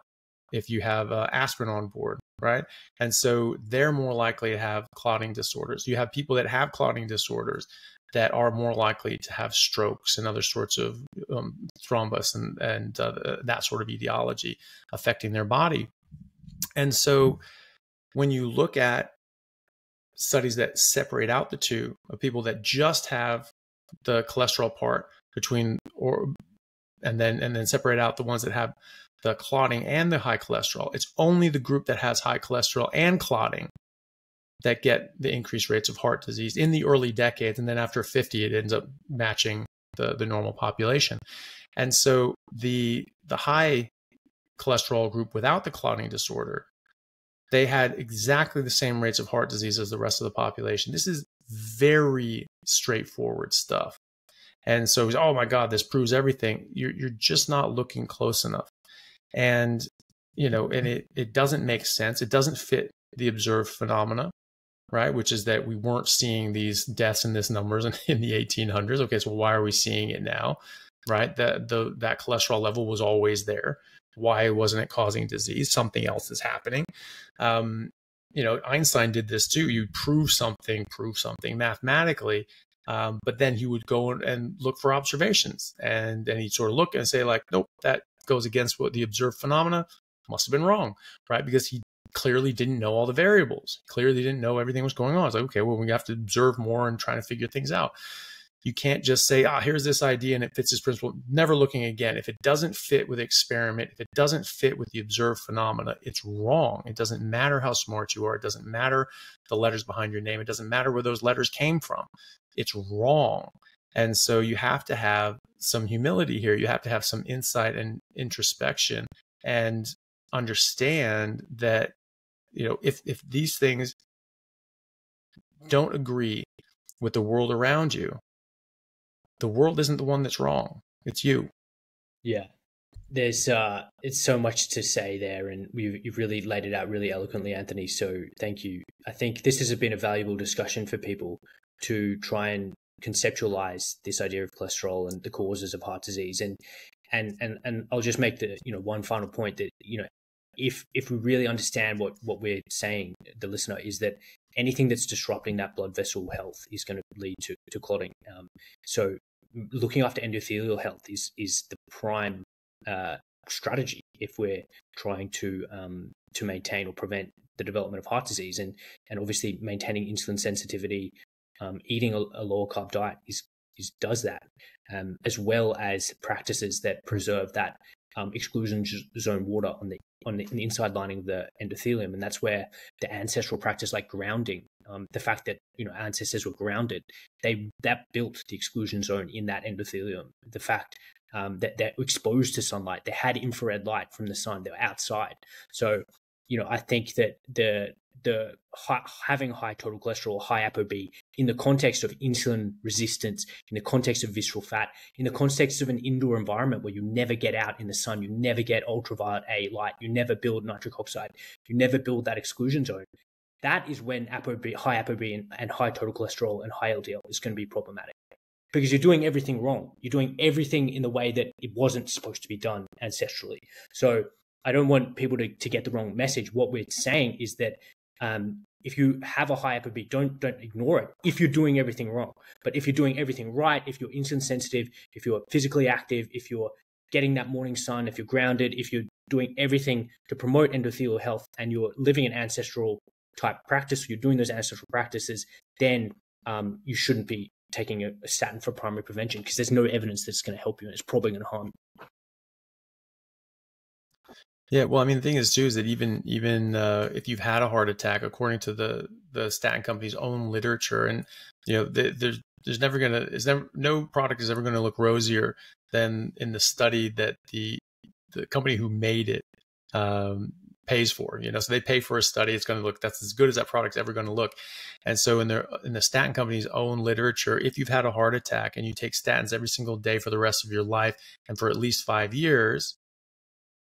if you have aspirin on board, right? And so they're more likely to have clotting disorders. You have people that have clotting disorders that are more likely to have strokes and other sorts of thrombus and that sort of etiology affecting their body. And so when you look at studies that separate out the two, of people that just have the cholesterol part and then separate out the ones that have the clotting and the high cholesterol, it's only the group that has high cholesterol and clotting that get the increased rates of heart disease in the early decades. And then after 50, it ends up matching the normal population. And so the high cholesterol group without the clotting disorder, they had exactly the same rates of heart disease as the rest of the population. This is very straightforward stuff. And so, oh my God, this proves everything. You're just not looking close enough. And, it doesn't make sense. It doesn't fit the observed phenomena, right? Which is that we weren't seeing these deaths in this numbers in the 1800s. Okay, so why are we seeing it now, right? That cholesterol level was always there. Why wasn't it causing disease? Something else is happening. Einstein did this too. You prove something mathematically, but then he would go and look for observations, and then he'd sort of look and say like, nope, that goes against what the observed phenomena. Must have been wrong, right? Because he clearly didn't know all the variables. Clearly didn't know everything was going on. It's like, okay, well, we have to observe more and try to figure things out. You can't just say, here's this idea and it fits this principle, never looking again. If it doesn't fit with the experiment, if it doesn't fit with the observed phenomena, it's wrong. It doesn't matter how smart you are. It doesn't matter the letters behind your name. It doesn't matter where those letters came from. It's wrong. And so you have to have some humility here. You have to have some insight and introspection and understand that, if these things don't agree with the world around you, the world isn't the one that's wrong. It's you. Yeah. There's it's so much to say there, and you've really laid it out really eloquently, Anthony. So thank you. I think this has been a valuable discussion for people to try and conceptualize this idea of cholesterol and the causes of heart disease. And I'll just make the one final point that if we really understand what we're saying, the listener, is that anything that's disrupting that blood vessel health is going to lead to clotting. So looking after endothelial health is the prime strategy if we're trying to maintain or prevent the development of heart disease, and obviously maintaining insulin sensitivity, eating a lower carb diet does that, as well as practices that preserve that exclusion zone water on the inside lining of the endothelium. And that's where the ancestral practice, like grounding, the fact that our ancestors were grounded, that built the exclusion zone in that endothelium. The fact that they're exposed to sunlight, they had infrared light from the sun, they were outside. So I think that having high total cholesterol, high ApoB, in the context of insulin resistance, in the context of visceral fat, in the context of an indoor environment where you never get out in the sun, you never get ultraviolet A light, you never build nitric oxide, you never build that exclusion zone, that is when ApoB, high ApoB and high total cholesterol and high LDL is going to be problematic. Because you're doing everything wrong. You're doing everything in the way that it wasn't supposed to be done ancestrally. So I don't want people to get the wrong message. What we're saying is that if you have a high ApoB, don't ignore it if you're doing everything wrong. But if you're doing everything right, if you're insulin sensitive, if you're physically active, if you're getting that morning sun, if you're grounded, if you're doing everything to promote endothelial health, and you're living an ancestral type practice, you're doing those ancestral practices, then you shouldn't be taking a statin for primary prevention, because there's no evidence that's going to help you, and it's probably going to harm you. Yeah, well, I mean, the thing is too is that even if you've had a heart attack, according to the statin company's own literature, and no product is ever going to look rosier than in the study that the company who made it pays for. So they pay for a study. It's going to look, that's as good as that product's ever going to look. And so in the statin company's own literature, if you've had a heart attack and you take statins every single day for the rest of your life and for at least 5 years,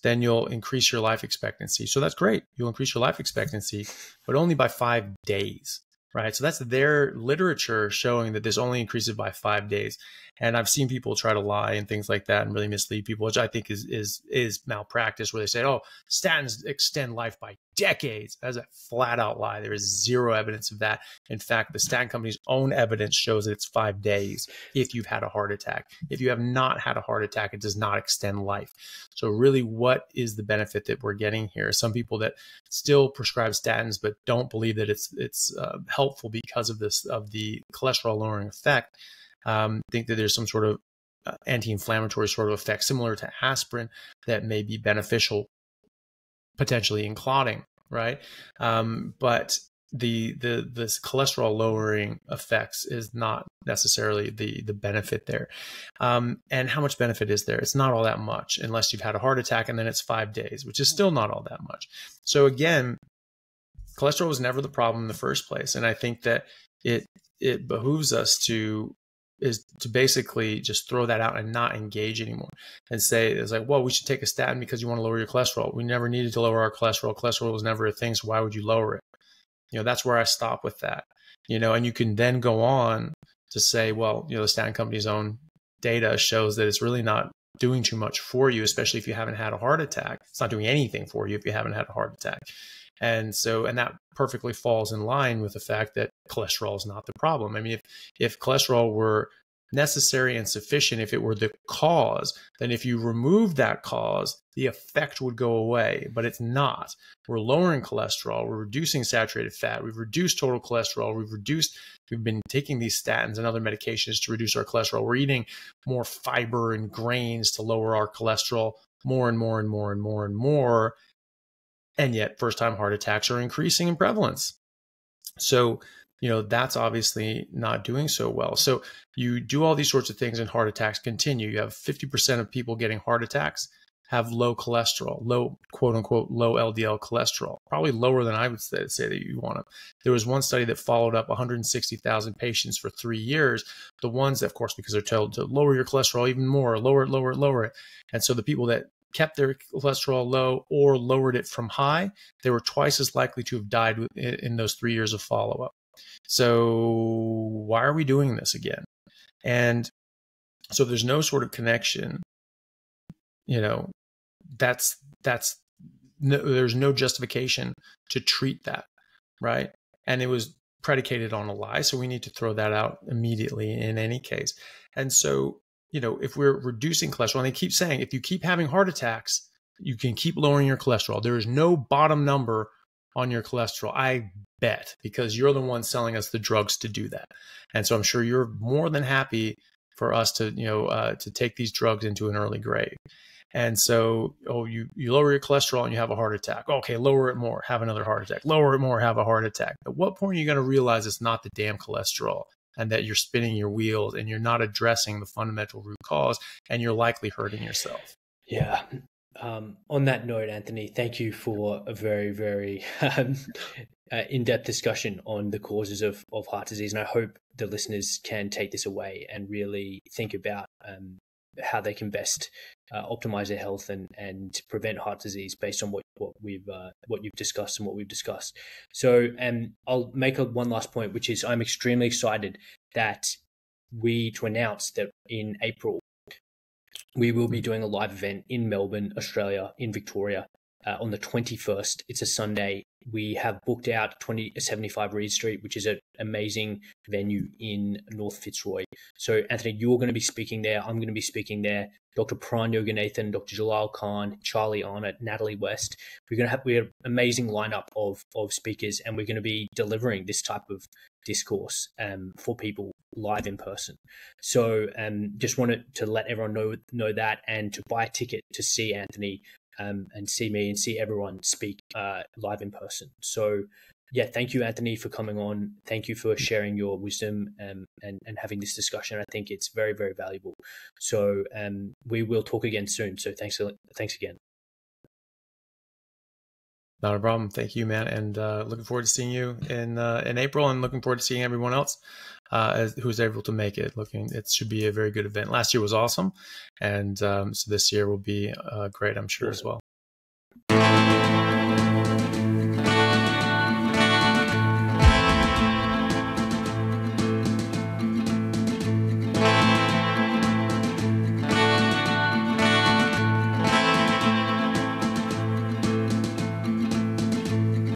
then you'll increase your life expectancy. So that's great. You'll increase your life expectancy, but only by 5 days, right? So that's their literature showing that this only increases by 5 days. And I've seen people try to lie and things like that and really mislead people, which I think is malpractice, where they say, oh, statins extend life by decades. That's a flat out lie. There is zero evidence of that. In fact, the statin company's own evidence shows that it's 5 days if you've had a heart attack. If you have not had a heart attack, it does not extend life. So really, what is the benefit that we're getting here? Some people that still prescribe statins but don't believe that it's helpful because of the cholesterol lowering effect, think that there's some sort of anti-inflammatory sort of effect similar to aspirin that may be beneficial potentially in clotting, right? But this cholesterol lowering effects is not necessarily the benefit there. And how much benefit is there? It's not all that much unless you've had a heart attack, and then it's 5 days, which is still not all that much. So again, cholesterol was never the problem in the first place. And I think that it behooves us to basically just throw that out and not engage anymore and say, it's like, well, we should take a statin because you want to lower your cholesterol. We never needed to lower our cholesterol. Cholesterol was never a thing. So why would you lower it? That's where I stop with that, and you can then go on to say, well, the statin company's own data shows that it's really not doing too much for you, especially if you haven't had a heart attack. It's not doing anything for you if you haven't had a heart attack. And that perfectly falls in line with the fact that cholesterol is not the problem. I mean, if cholesterol were necessary and sufficient, if it were the cause, then if you remove that cause, the effect would go away, but it's not. We're lowering cholesterol, we're reducing saturated fat, we've reduced total cholesterol, we've been taking these statins and other medications to reduce our cholesterol. We're eating more fiber and grains to lower our cholesterol more and more and more and more and more. And yet first-time heart attacks are increasing in prevalence. So, that's obviously not doing so well. So you do all these sorts of things and heart attacks continue. You have 50% of people getting heart attacks have low cholesterol, low, quote unquote, low LDL cholesterol, probably lower than I would say that you want to. There was one study that followed up 160,000 patients for 3 years. The ones, of course, because they're told to lower your cholesterol even more, lower it. And so the people that kept their cholesterol low or lowered it from high, they were twice as likely to have died in those 3 years of follow-up. So why are we doing this again? And so there's no sort of connection, there's no justification to treat that, right? And it was predicated on a lie. So we need to throw that out immediately in any case. And so, if we're reducing cholesterol, and they keep saying, if you keep having heart attacks, you can keep lowering your cholesterol. There is no bottom number on your cholesterol. I bet, because you're the one selling us the drugs to do that. And so I'm sure you're more than happy for us to, to take these drugs into an early grave. And so, you lower your cholesterol and you have a heart attack. Okay, lower it more, have another heart attack. Lower it more, have a heart attack. At what point are you going to realize it's not the damn cholesterol and that you're spinning your wheels and you're not addressing the fundamental root cause and you're likely hurting yourself? Yeah. On that note, Anthony, thank you for a very, very in-depth discussion on the causes of heart disease. And I hope the listeners can take this away and really think about how they can best optimize their health and prevent heart disease based on what you've discussed and what we've discussed. So, I'll make one last point, which is I'm extremely excited to announce that in April we will be doing a live event in Melbourne, Australia, in Victoria, on the 21st. It's a Sunday. We have booked out 75 Reed Street, which is an amazing venue in North Fitzroy. So, Anthony, you're going to be speaking there. I'm going to be speaking there. Dr. Pran Yoganathan, Dr. Jalal Khan, Charlie Arnott, Natalie West. We have an amazing lineup of speakers, and we're going to be delivering this type of discourse for people live in person. So, just wanted to let everyone know that, and to buy a ticket to see Anthony and see me and see everyone speak live in person. So, yeah, thank you, Anthony, for coming on. Thank you for sharing your wisdom and having this discussion. I think it's very, very valuable. So we will talk again soon. So thanks again. Not a problem. Thank you, man. And looking forward to seeing you in April, and looking forward to seeing everyone else who's able to make it. It should be a very good event. Last year was awesome. And so this year will be great, I'm sure, as well.